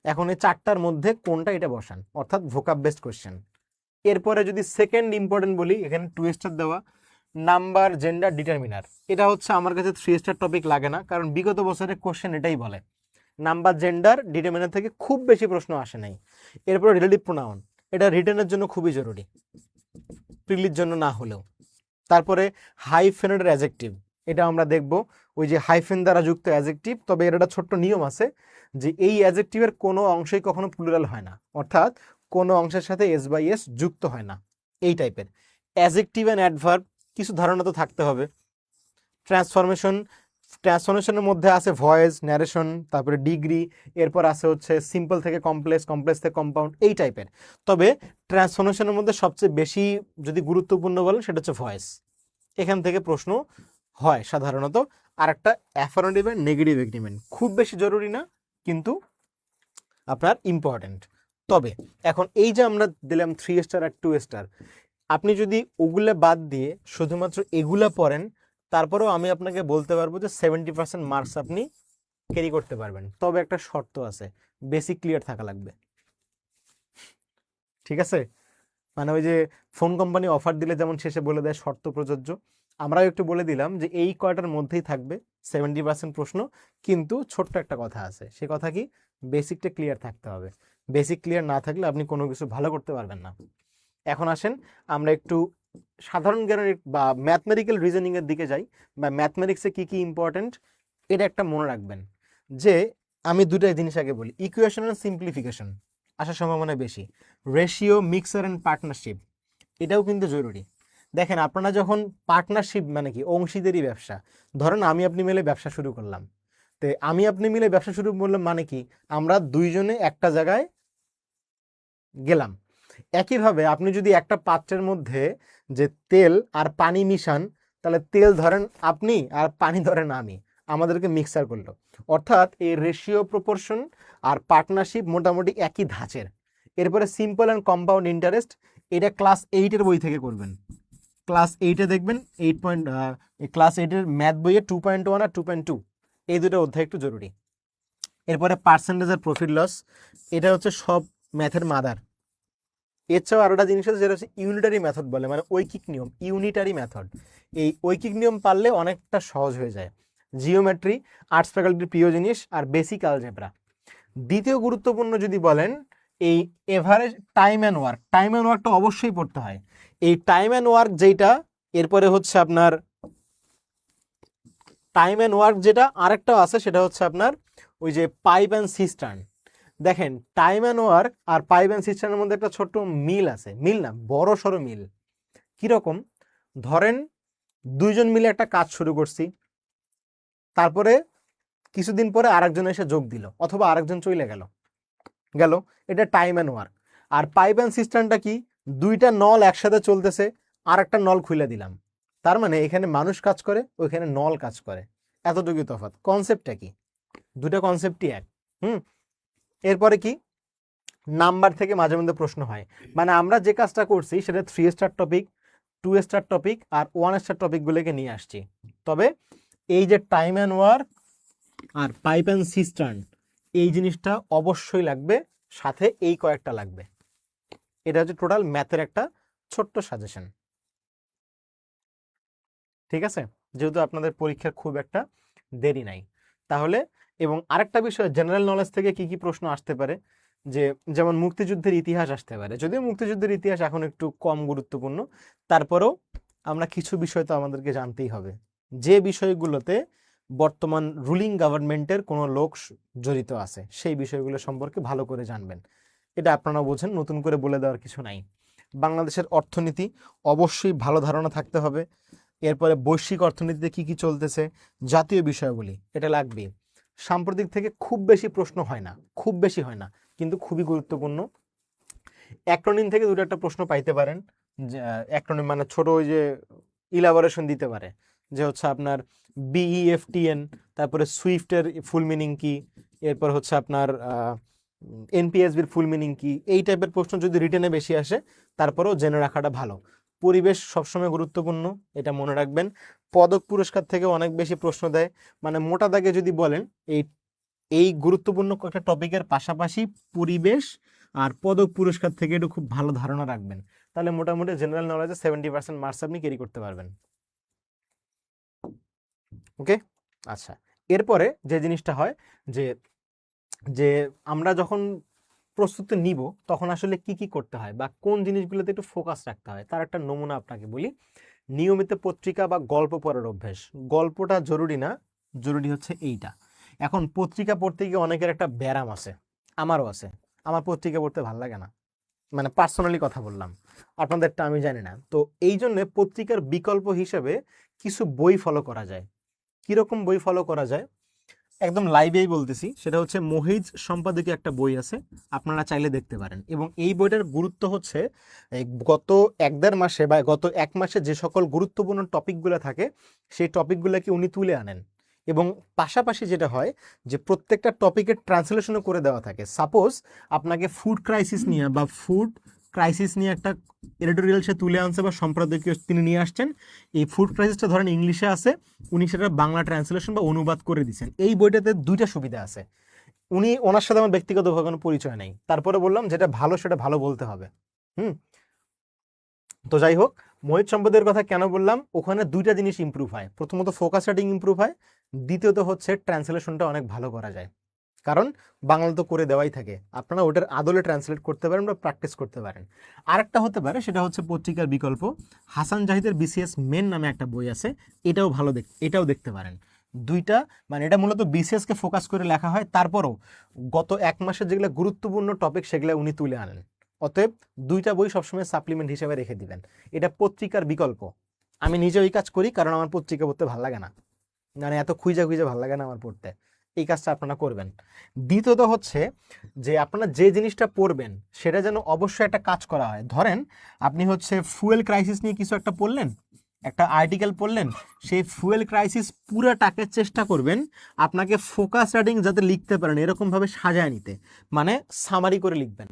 এখন এই 4টার মধ্যে কোনটা এটা বসান, অর্থাৎ ভোকাব বেসড কোয়েশ্চেন। এরপরে যদি সেকেন্ড ইম্পর্টেন্ট বলি, এখানে 2 স্টার দেওয়া, নাম্বার, জেন্ডার, ডিটারমিনার। এটা হচ্ছে আমার কাছে 3 স্টার টপিক লাগে না, কারণ বিগত বছরের কোশ্চেন এটাই বলে নাম্বার, জেন্ডার, ডিটারমিনার থেকে খুব বেশি প্রশ্ন আসে নাই। এরপর রিলেটিভ প্রোনাউন, এটা রিটেনের জন্য খুবই জরুরি, প্রিলির জন্য না হলেও। তারপরে হাইফেনেটেড অ্যাডজেক্টিভ, এটা আমরা দেখব ওই যে হাইফেন দ্বারা যুক্ত অ্যাডজেক্টিভ, তবে এর একটা ছোট্ট নিয়ম আছে যে এই অ্যাডজেক্টিভের কোনো অংশই কখনো প্লুরাল হয় না, অর্থাৎ কোনো অংশের সাথে এস বাই এস যুক্ত হয় না। এই টাইপের অ্যাডজেক্টিভ অ্যান্ড অ্যাডভার্ব কিছু ধারণা তো থাকতে হবে। ট্রান্সফরমেশনের মধ্যে আছে ভয়েস, ন্যারেশন, তারপরে ডিগ্রি, এরপর আছে হচ্ছে সিম্পল থেকে কমপ্লেক্স, কমপ্লেক্স থেকে কম্পাউন্ড, এই টাইপের। তবে ট্রান্সফরমেশনের মধ্যে সবচেয়ে বেশি যদি গুরুত্বপূর্ণ বলেন সেটা হচ্ছে ভয়েস। এখান থেকে প্রশ্ন হয় সাধারণত। আর একটা অ্যাফার্মেটিভ এন্ড নেগেটিভ এগ্রিমেন্ট, খুব বেশি জরুরি না কিন্তু আপনার ইম্পর্টেন্ট। তবে এখন এই যে আমরা দিলাম 3 স্টার আর 2 স্টার, আপনি যদি ওগুলা বাদ দিয়ে শুধুমাত্র এগুলা পড়েন, তারপরেও আমি আপনাকে বলতে পারবো যে 70% মার্কস আপনি ক্যারি করতে পারবেন। তবে একটা শর্ত আছে, বেসিক ক্লিয়ার থাকা লাগবে, ঠিক আছে? মানে ওই যে ফোন কোম্পানি অফার দিলে যেমন শেষে বলে দেয় শর্ত প্রযোজ্য, আমরাও একটু বলে দিলাম যে এই কয়টার মধ্যেই থাকবে 70% প্রশ্ন, কিন্তু ছোট্ট একটা কথা আছে। সে কথা কি, বেসিকটা ক্লিয়ার থাকতে হবে। বেসিক ক্লিয়ার না থাকলে আপনি কোনো কিছু ভালো করতে পারবেন না। এখন আসেন আমরা একটু সাধারণ জ্ঞানের বা ম্যাথমেটিক্যাল রিজনিং এর দিকে যাই, বা ম্যাথমেটিক্সে কি কি ইম্পর্টেন্ট এটা একটা মনে রাখবেন। যে আমি দুটো জিনিস আগে বলি, ইকুয়েশন এন্ড সিম্পলিফিকেশন আসার সম্ভাবনা বেশি, রেশিও, মিক্সার এন্ড পার্টনারশিপ এটাও কিন্তু জরুরি। দেখেন আপনারা যখন পার্টনারশিপ মানে কি, অংশীদারি ব্যবসা, ধরেন আমি আপনি মিলে ব্যবসা শুরু করলাম, তো আমি আপনি মিলে ব্যবসা শুরু করলাম মানে কি, আমরা দুইজনে একটা জায়গায় গেলাম। একইভাবে আপনি যদি একটা পাত্রের মধ্যে যে তেল আর পানি মিশান, তাহলে তেল ধরেন আপনি আর পানি ধরেন আমি, আমাদেরকে মিক্সার করলো। অর্থাৎ এই রেশিও, প্রপোর্শন আর পার্টনারশিপ মোটামুটি একই ধাঁচের। এরপরে সিম্পল অ্যান্ড কম্পাউন্ড ইন্টারেস্ট, এটা ক্লাস 8-এর বই থেকে করবেন। ক্লাস 8-এ দেখবেন ক্লাস 8-এর ম্যাথ বইয়ে 2.1 আর 2.2 এই দুটো অধ্যায় একটু জরুরি। এরপরে পার্সেন্টেজ আর প্রফিট লস, এটা হচ্ছে সব ম্যাথের মাদার। এছাড়াও আরোটা জিনিস আছে যেটা হচ্ছে ইউনিটারি মেথড বলে, মানে ঐকিক নিয়ম, ইউনিটারি মেথড। এই ঐকিক নিয়ম পারলে অনেকটা সহজ হয়ে যায়। জিওমেট্রি, আর্টস ফ্যাকাল্টির প্রিয় জিনিস, আর বেসিক আলজেব্রা। দ্বিতীয় গুরুত্বপূর্ণ যদি বলেন, এই average time and work, time and ওয়ার্কটা অবশ্যই পড়তে হয়। এই টাইম অ্যান্ড ওয়ার্ক যেটা, এরপরে হচ্ছে আপনার টাইম অ্যান্ড ওয়ার্ক যেটা আরেকটাও আছে, সেটা হচ্ছে আপনার ওই যে পাইপ অ্যান্ড সিস্টার্ন। দেখেন টাইম অ্যান্ড ওয়ার্ক আর পাইপ অ্যান্ড সিস্টার্নের মধ্যে একটা ছোট্ট মিল আছে, মিল না বড় সড়ো মিল। কিরকম, ধরেন দুইজন মিলে একটা কাজ শুরু করছি, তারপরে কিছুদিন পরে আরেকজন এসে যোগ দিল, অথবা আরেকজন চলে গেল, এটা টাইম অ্যান্ড ওয়ার্ক। আর পাইপ অ্যান্ড সিস্টার্নটা কি, দুইটা নল একসাথে চলতেছে, আর একটা নল খুলে দিলাম, তার মানে এখানে মানুষ কাজ করে, ওইখানে নল কাজ করে, এতটুকু তফাৎ। কনসেপ্টটা কি, দুটো কনসেপ্টই এক। এরপরে কি, নাম্বার থেকে মাঝে মধ্যে প্রশ্ন হয়, মানে আমরা যে কাজটা করছি সেটা 3 স্টার টপিক, 2 স্টার টপিক আর 1 স্টার টপিকগুলোকে নিয়ে আসছি। তবে এই যে টাইম অ্যান্ড ওয়ার্ক আর পাইপ অ্যান্ড সিস্টার্ন, এই জিনিসটা অবশ্যই লাগবে, সাথে এই কয়েকটা লাগবে। এটা হচ্ছে টোটাল ম্যাথের একটা ছোট্ট সাজেশন, ঠিক আছে? যেহেতু আপনাদের পরীক্ষার খুব একটা দেরি নাই তাহলে। এবং আরেকটা বিষয়, জেনারেল নলেজ থেকে কি কি প্রশ্ন আসতে পারে, যে যেমন মুক্তিযুদ্ধের ইতিহাস আসতে পারে, যদিও মুক্তিযুদ্ধের ইতিহাস এখন একটু কম গুরুত্বপূর্ণ, তারপরেও আমরা কিছু বিষয় তো আমাদেরকে জানতেই হবে, যে বিষয়গুলোতে বর্তমান রুলিং গভর্নমেন্টের কোনো লোক জড়িত আছে, সেই বিষয়গুলো সম্পর্কে ভালো করে জানবেন। এটা আপনারা বোঝেন, নতুন করে বলে দেওয়ার কিছু নাই। বাংলাদেশের অর্থনীতি অবশ্যই ভালো ধারণা থাকতে হবে। এরপরে বৈশ্বিক অর্থনীতিতে কি কি চলতেছে, জাতীয় বিষয়গুলি, এটা লাগবে। সাম্প্রতিক থেকে খুব বেশি প্রশ্ন হয় না, খুব বেশি হয় না, কিন্তু খুবই গুরুত্বপূর্ণ। অ্যাক্রোনিম থেকে দুটো একটা প্রশ্ন পাইতে পারেন, অ্যাক্রোনিম মানে ছোট ওই যে ইলাবোরেশন দিতে পারে, যে হচ্ছে আপনার বিইএফটিএন, তারপরে সুইফটের ফুল মিনিং কি, এরপর হচ্ছে আপনার এনপিএসবির ফুল মিনিং কি, এই টাইপের প্রশ্ন যদি রিটেনে বেশি আসে তারপরেও জেনে রাখাটা ভালো। পরিবেশ সবসময় গুরুত্বপূর্ণ, এটা মনে রাখবেন। পদক পুরস্কার থেকে অনেক বেশি প্রশ্ন দেয়, মানে মোটা দাগে যদি বলেন, এই এই গুরুত্বপূর্ণ কয়েকটা টপিকের পাশাপাশি পরিবেশ আর পদক পুরস্কার থেকে একটু খুব ভালো ধারণা রাখবেন, তাহলে মোটামুটি জেনারেল নলেজে 70% মার্কস আপনি ক্যারি করতে পারবেন। ওকে, আচ্ছা। এরপরে যে জিনিসটা হয়, যে যে আমরা যখন প্রস্তুতি নিব তখন আসলে কি কি করতে হয় বা কোন জিনিসগুলোতে একটু ফোকাস রাখতে হয়, তার একটা নমুনা আপনাকে বলি। নিয়মিত পত্রিকা বা গল্প পড়ার অভ্যেস। গল্পটা জরুরি না, জরুরি হচ্ছে এইটা। এখন পত্রিকা পড়তে গিয়ে অনেকের একটা ব্যারাম আছে, আমারও আছে। আমার পত্রিকা পড়তে ভালো লাগে না, মানে পার্সোনালি কথা বললাম, আপনাদেরটা আমি জানি না। তো এই জন্য পত্রিকার বিকল্প হিসেবে কিছু বই ফলো করা যায়। কিরকম বই ফলো করা যায় একদম লাইভেই বলতেছি, সেটা হচ্ছে মহিজ সম্পাদকীয় একটা বই আছে, আপনারা চাইলে দেখতে পারেন। এবং এই বইটার গুরুত্ব হচ্ছে এই গত 1-1.5 মাসে বা গত 1 মাসে যে সকল গুরুত্বপূর্ণ টপিকগুলো থাকে সেই টপিকগুলোকে উনি তুলে আনেন। এবং পাশাপাশি যেটা হয় যে প্রত্যেকটা টপিকের ট্রান্সলেশনও করে দেওয়া থাকে। সাপোজ আপনাকে ফুড ক্রাইসিস নিয়ে বা ফুড ক্রাইসিস নিয়ে একটা এডিটোরিয়াল সে তুলে আনছে বা সম্পাদকীয় তিনি নিয়ে আসছেন, এই ফুড ক্রাইসিসটা ধরেন ইংলিশে আছে, উনি সেটা বাংলা ট্রান্সলেশন বা অনুবাদ করে দিচ্ছেন। এই বইটাতে 2টা সুবিধা আছে। ওনার সাথে আমার ব্যক্তিগতভাবে কোনো পরিচয় নেই, তারপরে বললাম যেটা ভালো সেটা ভালো বলতে হবে। হুম তো যাই হোক, মোহিত সম্পদের কথা কেন বললাম, ওখানে 2টা জিনিস ইমপ্রুভ হয়। প্রথমত ফোকাস রাইটিং ইমপ্রুভ হয়, দ্বিতীয়ত হচ্ছে ট্রান্সলেশনটা অনেক ভালো করা যায়। কারণ বাংলা তো করে দেওয়াই থাকে, আপনারা ওটার আদলে ট্রান্সলেট করতে পারেন বা প্র্যাকটিস করতে পারেন। আরেকটা হতে পারে, সেটা হচ্ছে পত্রিকার বিকল্প হাসান জাহিদের বিসিএস মেন নামে একটা বই আছে, এটাও ভালো, এটাও দেখতে পারেন। 2টা, মানে এটা মূলত বিসিএসকে ফোকাস করে লেখা হয়, তারপরও গত 1 মাসের যেগুলো গুরুত্বপূর্ণ টপিক সেগুলো উনি তুলে আনেন। অতএব 2টা বই সবসময় সাপ্লিমেন্ট হিসেবে রেখে দিবেন। এটা পত্রিকার বিকল্প। আমি নিজেও এই কাজ করি, কারণ আমার পত্রিকা পড়তে ভালো লাগে না, মানে এত খুঁজে খুঁজে ভালো লাগে না আমার পড়তে। এই কাজটা আপনারা করবেন। দ্বিতীয়ত হচ্ছে যে আপনারা যে জিনিসটা পড়বেন সেটা যেন অবশ্যই একটা কাজ করা হয়। ধরেন আপনি হচ্ছে ফুয়েল ক্রাইসিস নিয়ে কিছু একটা পড়লেন, একটা আর্টিকেল পড়লেন, সেই ফুয়েল ক্রাইসিস পুরাটাকে চেষ্টা করবেন আপনাকে ফোকাস রাইটিং যাতে লিখতে পারেন এরকমভাবে সাজায় নিতে, মানে সামারি করে লিখবেন।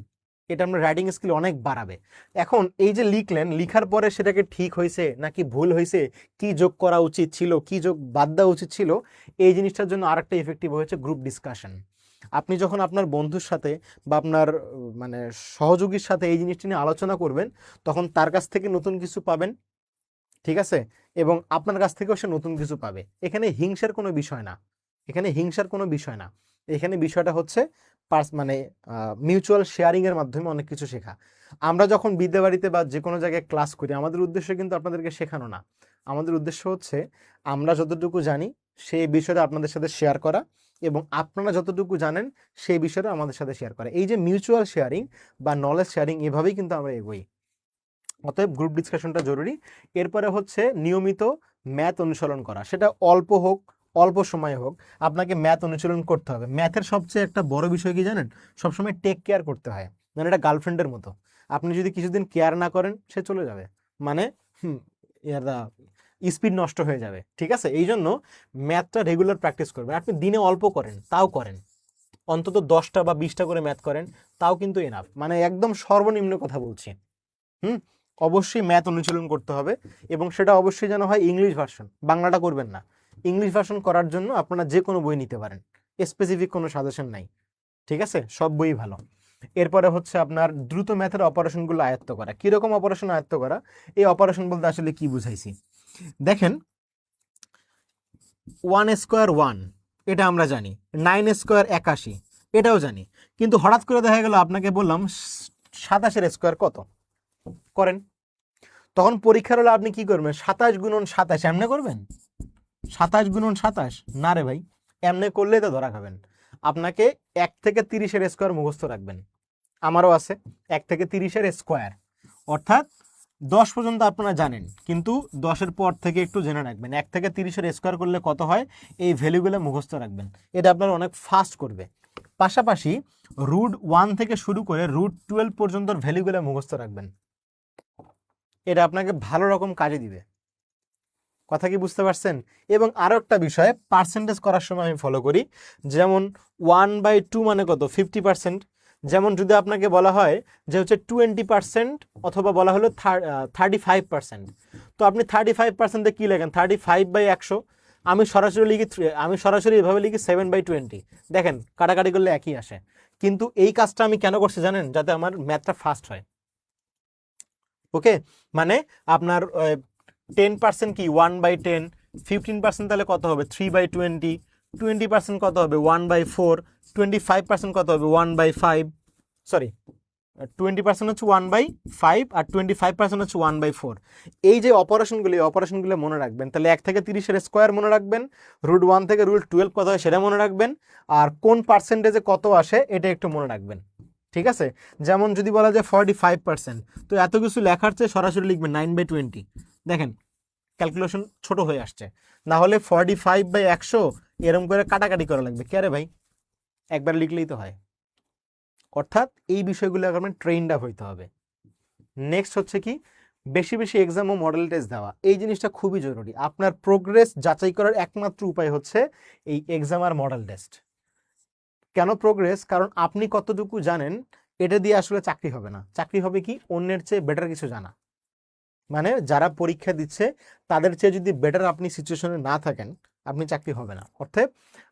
এটা আপনার রাইটিং স্কিল অনেক বাড়াবে। এখন এই যে লিখলেন, লিখার পরে সেটাকে ঠিক হয়েছে নাকি ভুল হয়েছে, কি যোগ করা উচিত ছিল, কি যোগ বাদ দেওয়া উচিত ছিল, এই জিনিসটার জন্য আরেকটা এফেক্টিভ হয়েছে গ্রুপ ডিসকাশন। আপনি যখন আপনার বন্ধুর সাথে বা আপনার মানে সহযোগীর সাথে এই জিনিসটি নিয়ে আলোচনা করবেন, তখন তার কাছ থেকে নতুন কিছু পাবেন, ঠিক আছে, এবং আপনার কাছ থেকেও সে নতুন কিছু পাবে। এখানে হিংসার কোনো বিষয় না, এখানে হিংসার কোনো বিষয় না, এখানে বিষয়টা হচ্ছে মানে মিউচুয়াল শেয়ারিং এর মাধ্যমে অনেক কিছু শেখা। আমরা যখন বিদ্যাবাড়িতে বা যে কোনো জায়গায় ক্লাস করি, আমাদের উদ্দেশ্য কিন্তু আপনাদেরকে শেখানো না, আমাদের উদ্দেশ্য হচ্ছে আমরা যতটুকু জানি সেই বিষয়টা আপনাদের সাথে শেয়ার করা, এবং আপনারা যতটুকু জানেন সেই বিষয়টা আমাদের সাথে শেয়ার করা। এই যে মিউচুয়াল শেয়ারিং বা নলেজ শেয়ারিং, এভাবেই কিন্তু আমরা এগোই। অতএব গ্রুপ ডিসকাশনটা জরুরি। এরপরে হচ্ছে নিয়মিত ম্যাথ অনুশীলন করা, সেটা অল্প হোক অল্প সময় হোক, আপনাকে ম্যাথ অনুশীলন করতে হবে। ম্যাথের সবচেয়ে একটা বড় বিষয় কি জানেন, সবসময় টেক কেয়ার করতে হয়, মানে এটা গার্লফ্রেন্ডের মতো। আপনি যদি কিছুদিন কেয়ার না করেন সে চলে যাবে, মানে স্পিড নষ্ট হয়ে যাবে, ঠিক আছে। এই জন্য ম্যাথটা রেগুলার প্র্যাকটিস করবেন। আপনি দিনে অল্প করেন তাও করেন, অন্তত 10টা বা 20টা করে ম্যাথ করেন, তাও কিন্তু এনাফ, মানে একদম সর্বনিম্ন কথা বলছি। অবশ্যই ম্যাথ অনুশীলন করতে হবে, এবং সেটা অবশ্যই যেন হয় ইংলিশ ভার্সন, বাংলাটা করবেন না। ইংলিশ ভার্সন করার জন্য আপনারা যে কোনো বই নিতে পারেন, স্পেসিফিক কোনো সাজেশন নাই, ঠিক আছে, সব বই ভালো। এরপরে হচ্ছে আপনার দ্রুত ম্যাথের অপারেশনগুলো আয়ত্ত করা। কিরকম অপারেশন আয়ত্ত করা, এই অপারেশন বলতে আসলে কি বুঝাইছি দেখেন। 1² 1 এটা আমরা জানি, 9² 81 এটাও জানি, কিন্তু হঠাৎ করে দেখা গেল আপনাকে বললাম 27-এর স্কোয়ার কত, করেন। তখন পরীক্ষার হলে আপনি কি করবেন, 27 গুণন 27 এমনি করবেন, 27 গুণন 27 না রে ভাই, এমনি করলেই তো ধরা খাবেন। আপনাকে 1 থেকে 30-এর স্কোয়ার মুখস্থ রাখবেন। আমারও আছে 1 থেকে 30-এর স্কোয়ার, অর্থাৎ 10 পর্যন্ত আপনারা জানেন, কিন্তু 10-এর পর থেকে একটু জেনে রাখবেন 1 থেকে 30-এর স্কোয়ার করলে কত হয়, এই ভ্যালুগুলো মুখস্থ রাখবেন, এটা আপনার অনেক ফাস্ট করবে। পাশাপাশি √1 থেকে শুরু করে √12 পর্যন্ত ভ্যালুগুলো মুখস্থ রাখবেন, এটা আপনাকে ভালো রকম কাজে দিবে। কথা কি বুঝতে পারছেন? এবং আরও একটা বিষয়, পার্সেন্টেজ করার সময় আমি ফলো করি, যেমন 1/2 মানে কত, 50%। যেমন যদি আপনাকে বলা হয় যে হচ্ছে 20%, অথবা বলা হলো 35%, তো আপনি 35%-এ কী লেখেন, 35/100। আমি সরাসরি এভাবে লিখি 7/20। দেখেন কাটাকাটি করলে একই আসে, কিন্তু এই কাজটা আমি কেন করছি জানেন, যাতে আমার ম্যাথটা ফাস্ট হয়। ওকে, মানে আপনার 10% কি 1/10, 15% তাহলে কত হবে 3/20, 20% কত হবে 1/4, 25% কত হবে 1/5, সরি 20% হচ্ছে 1/5 আর 25% হচ্ছে 1/4। এই যে অপারেশনগুলো, এই অপারেশনগুলো মনে রাখবেন। তাহলে 1 থেকে 30-এর স্কোয়ার মনে রাখবেন, √1 থেকে √12 কত হয় সেটা মনে রাখবেন, আর কোন পার্সেন্টেজে কত আসে এটা একটু মনে রাখবেন। ঠিক আছে, যেমন যদি বলা যায় 45%, তো এত কিছু লেখার চেয়ে সরাসরি লিখবেন 9/20। দেখেন ক্যালকুলেশন ছোট হয়ে আসছে। না হলে 45/100 এরকম করে কাটাকাটি করা লাগবে, কে রে ভাই, একবার লিখলেই তো হয়। অর্থাৎ এই বিষয়গুলো এখন ট্রেইনড আপ হইতে হবে। নেক্সট হচ্ছে কি, বেশি বেশি এক্সাম ও মডেল টেস্ট দেওয়া। এই জিনিসটা খুবই জরুরি। আপনার প্রোগ্রেস যাচাই করার একমাত্র উপায় হচ্ছে এই এক্সাম আর মডেল টেস্ট। কেন প্রোগ্রেস? কারণ আপনি কতটুকু জানেন এটা দিয়ে আসলে চাকরি হবে না। চাকরি হবে কি, অন্যের চেয়ে বেটার কিছু জানা। মানে যারা পরীক্ষা দিচ্ছে তাদের চেয়ে যদি বেটার আপনি সিচুয়েশনে না থাকেন, আপনি চাকরি হবে না। অর্থাৎ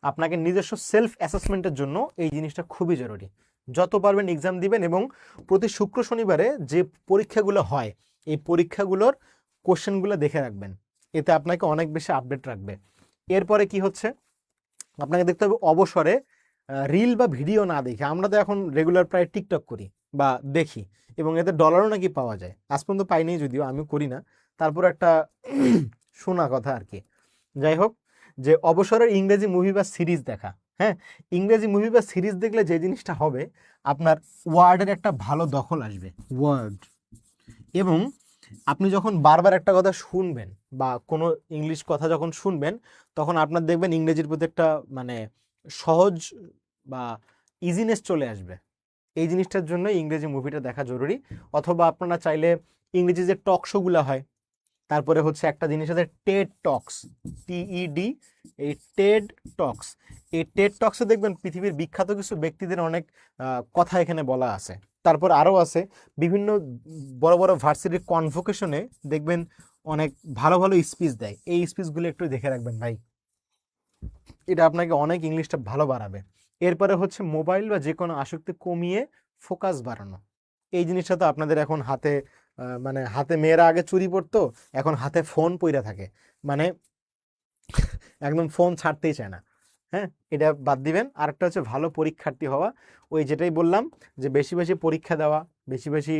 আপনাকে নিজস্ব সেলফ অ্যাসেসমেন্টের জন্য এই জিনিসটা খুবই জরুরি। যত পারবেন এক্সাম দিবেন, এবং প্রতি শুক্র শনিবারে যে পরীক্ষাগুলো হয় এই পরীক্ষাগুলোর কোশ্চেনগুলো দেখে রাখবেন। এতে আপনাকে অনেক বেশি আপডেট রাখবে। এরপরে কি হচ্ছে, আপনাকে দেখতে হবে অবসরে রিল বা ভিডিও না দেখে। আমরা তো এখন রেগুলার প্রায় টিকটক করি বা দেখি, এবং এতে ডলারও নাকি পাওয়া যায়। আজ পর্যন্ত পাইনি, যদিও আমি করি না, তারপর একটা শোনা কথা আর কি। যাই হোক, যে অবসরের ইংরেজি মুভি বা সিরিজ দেখা। হ্যাঁ, ইংরেজি মুভি বা সিরিজ দেখলে যে জিনিসটা হবে, আপনার ওয়ার্ডের একটা ভালো দখল আসবে, ওয়ার্ড। এবং আপনি যখন বারবার একটা কথা শুনবেন বা কোনো ইংলিশ কথা যখন শুনবেন, তখন আপনার দেখবেন ইংরেজির প্রতি একটা মানে সহজ বা ইজিনেস চলে আসবে। এই জিনিসটার জন্য ইংরেজি মুভিটা দেখা জরুরি। অথবা আপনারা চাইলে ইংরেজি যে টক শোগুলো হয়, তারপরে হচ্ছে একটা জিনিস আছে টেড টক্স, TED, এই টেড টক্স। এই টেড টক্সে দেখবেন পৃথিবীর বিখ্যাত কিছু ব্যক্তিদের অনেক কথা এখানে বলা আছে। তারপর আরও আছে বিভিন্ন বড় বড় ভার্সিটির কনভোকেশনে দেখবেন অনেক ভালো ভালো স্পিচ দেয়। এই স্পিচগুলো একটু দেখে রাখবেন ভাই, এটা আপনাকে অনেক ইংলিশটা ভালো বাড়াবে। এরপরে হচ্ছে মোবাইল বা যে কোনো আসক্তি কমিয়ে ফোকাস বাড়ানো। এই জিনিসটা তো আপনাদের এখন হাতে, মানে হাতে মেয়েরা আগে চুরি পড়তো, এখন হাতে ফোন পইরা থাকে, মানে একদম ফোন ছাড়তেই চায় না। হ্যাঁ, এটা বাদ দিবেন। আরেকটা হচ্ছে ভালো পরীক্ষার্থী হওয়া। ওই যেটাই বললাম, যে বেশি বেশি পরীক্ষা দেওয়া, বেশি বেশি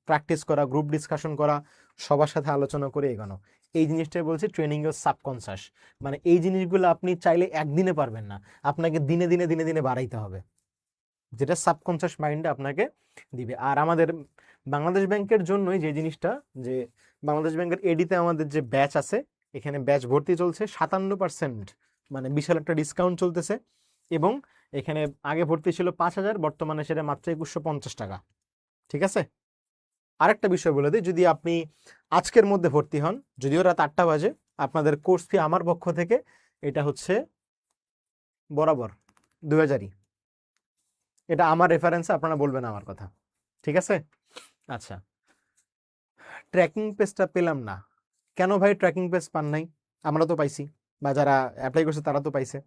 প্র্যাকটিস করা, গ্রুপ ডিসকাশন করা, সবার সাথে আলোচনা করে এগোনো। এই জিনিসটাই বলছি ট্রেনিং ইউর সাবকনসাস। মানে এই জিনিসগুলো আপনি চাইলে একদিনে পারবেন না, আপনাকে দিনে দিনে দিনে দিনে বাড়াইতে হবে, যেটা সাবকনসাস মাইন্ডে আপনাকে দিবে। আর আমাদের বাংলাদেশ ব্যাংকের জন্যই যে জিনিসটা, যে বাংলাদেশ ব্যাংকের এডিতে আমাদের যে ব্যাচ আছে, এখানে ব্যাচ ভর্তি চলছে 57%, মানে বিশাল একটা ডিসকাউন্ট চলতেছে। এবং এখানে আগে ভর্তি ছিল 5,000, বর্তমানে সেটা মাত্র 2,150 টাকা। ঠিক আছে, আরেকটা বিষয় বলে দিই, যদি আপনি আজকের মধ্যে ভর্তি হন, যদিও রাত 8টা বাজে, আপনাদের কোর্স ফি আমার পক্ষ থেকে এটা হচ্ছে বরাবর 2,000ই। এটা আমার রেফারেন্সে, আপনারা বলবেন আমার কথা। ঠিক আছে, আচ্ছা। ট্র্যাকিং পেজটা পেলাম না কেন ভাই? ট্র্যাকিং পেজ পান নাই? আমরা তো পাইছি, বা যারা অ্যাপ্লাই করছে তারা তো পাইছে।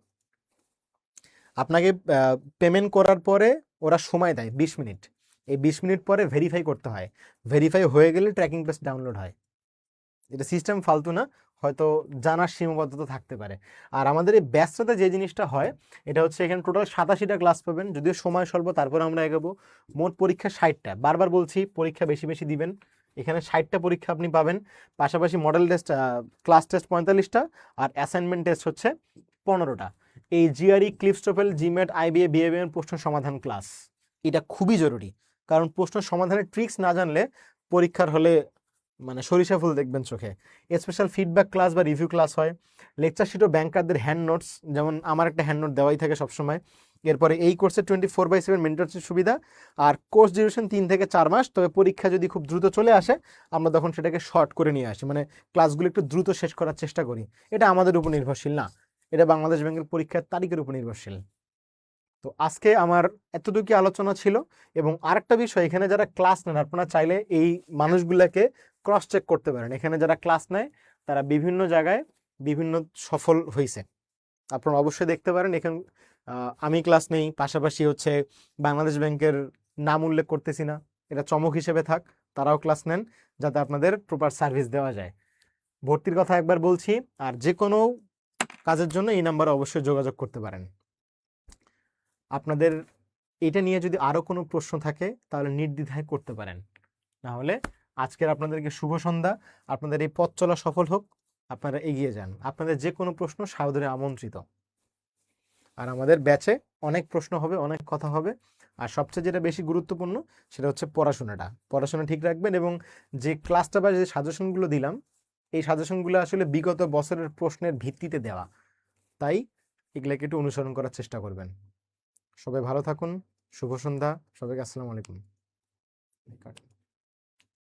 আপনাকে পেমেন্ট করার পরে ওরা সময় দেয় 20 মিনিট। এই 20 মিনিট পরে ভেরিফাই করতে হয়, ভেরিফাই হয়ে গেলে ট্র্যাকিং পেজ ডাউনলোড হয়। এটা সিস্টেম ফালতু না, হয়তো জানার সীমাবদ্ধতা থাকতে পারে। আর আমাদের এই ব্যস্ততা যে জিনিসটা হয়, এটা হচ্ছে এখানে টোটাল 87টা ক্লাস পাবেন, যদিও সময় স্বল্প, তারপরে আমরা এগোবো। মোট পরীক্ষা 60টা। বারবার বলছি পরীক্ষা বেশি বেশি দিবেন, এখানে 60টা পরীক্ষা আপনি পাবেন। পাশাপাশি মডেল টেস্ট, ক্লাস টেস্ট 45টা, আর অ্যাসাইনমেন্ট টেস্ট হচ্ছে 15টা। এই জিআরই, ক্লিপস্টোফেল, জিমেট, আইবিএ, বিএবিএম প্রশ্ন সমাধান ক্লাস, এটা খুবই জরুরি। কারণ প্রশ্ন সমাধানের ট্রিক্স না জানলে পরীক্ষার হলে মানে সরিষা ফুল দেখবেন চোখে। স্পেশাল ফিডব্যাক ক্লাস বা রিভিউ ক্লাস হয়। লেকচার শিট ও ব্যাংকারদের হ্যান্ড নোটস, যেমন আমার একটা হ্যান্ড নোট দেওয়াই থাকে সবসময়। এরপরে এই কোর্সে 24/7 মেন্টরশিপ সুবিধা, আর কোর্স ডিউরেশন 3 থেকে 4 মাস। তবে পরীক্ষা যদি খুব দ্রুত চলে আসে, আমরা তখন সেটাকে শর্ট করে নিয়ে আসি, মানে ক্লাসগুলো একটু দ্রুত শেষ করার চেষ্টা করি। এটা আমাদের উপর নির্ভরশীল না, এটা বাংলাদেশ ব্যাংকের পরীক্ষার তারিখের উপর নির্ভরশীল। তো আজকে আমার এতটুকু আলোচনা ছিল। এবং আরেকটা বিষয়, এখানে যারা ক্লাস নেন, আপনারা চাইলে এই মানুষগুলোকে ক্রস চেক করতে পারেন। এখানে যারা ক্লাস নেয় তারা বিভিন্ন জায়গায় বিভিন্ন সফল হয়েছে, আপনারা অবশ্যই দেখতে পারেন। এখানে আমি ক্লাস নেই, পাশাপাশি হচ্ছে বাংলাদেশ ব্যাংকের নাম উল্লেখ করতেছি না, এটা চমক হিসেবে থাক, তারাও ক্লাস নেন, যাতে আপনাদের প্রপার সার্ভিস দেওয়া যায়। ভর্তির কথা একবার বলছি, আর যে কোনো কাজের জন্য এই নাম্বারে অবশ্যই যোগাযোগ করতে পারেন। আপনাদের এটা নিয়ে যদি আরো কোনো প্রশ্ন থাকে তাহলে নির্দ্বিধায় করতে পারেন। না হলে আজকের আপনাদেরকে শুভ সন্ধ্যা, আপনাদের এই পথ চলা সফল হোক, আপনারা এগিয়ে যান। আপনাদের যে কোনো প্রশ্ন সাদরে আমন্ত্রিত। আর আমাদের ব্যাচে অনেক প্রশ্ন হবে, অনেক কথা হবে। আর সবচেয়ে যেটা বেশি গুরুত্বপূর্ণ সেটা হচ্ছে পড়াশোনা ঠিক রাখবেন। এবং যে ক্লাসটা বা যে সাজেশনগুলো দিলাম, এই সাজেশনগুলো আসলে বিগত বছরের প্রশ্নের ভিত্তিতে দেওয়া, তাই এগুলোকে একটু অনুসরণ করার চেষ্টা করবেন। সবাই ভালো থাকুন, শুভ সন্ধ্যা, সবাইকে আসসালামু আলাইকুম।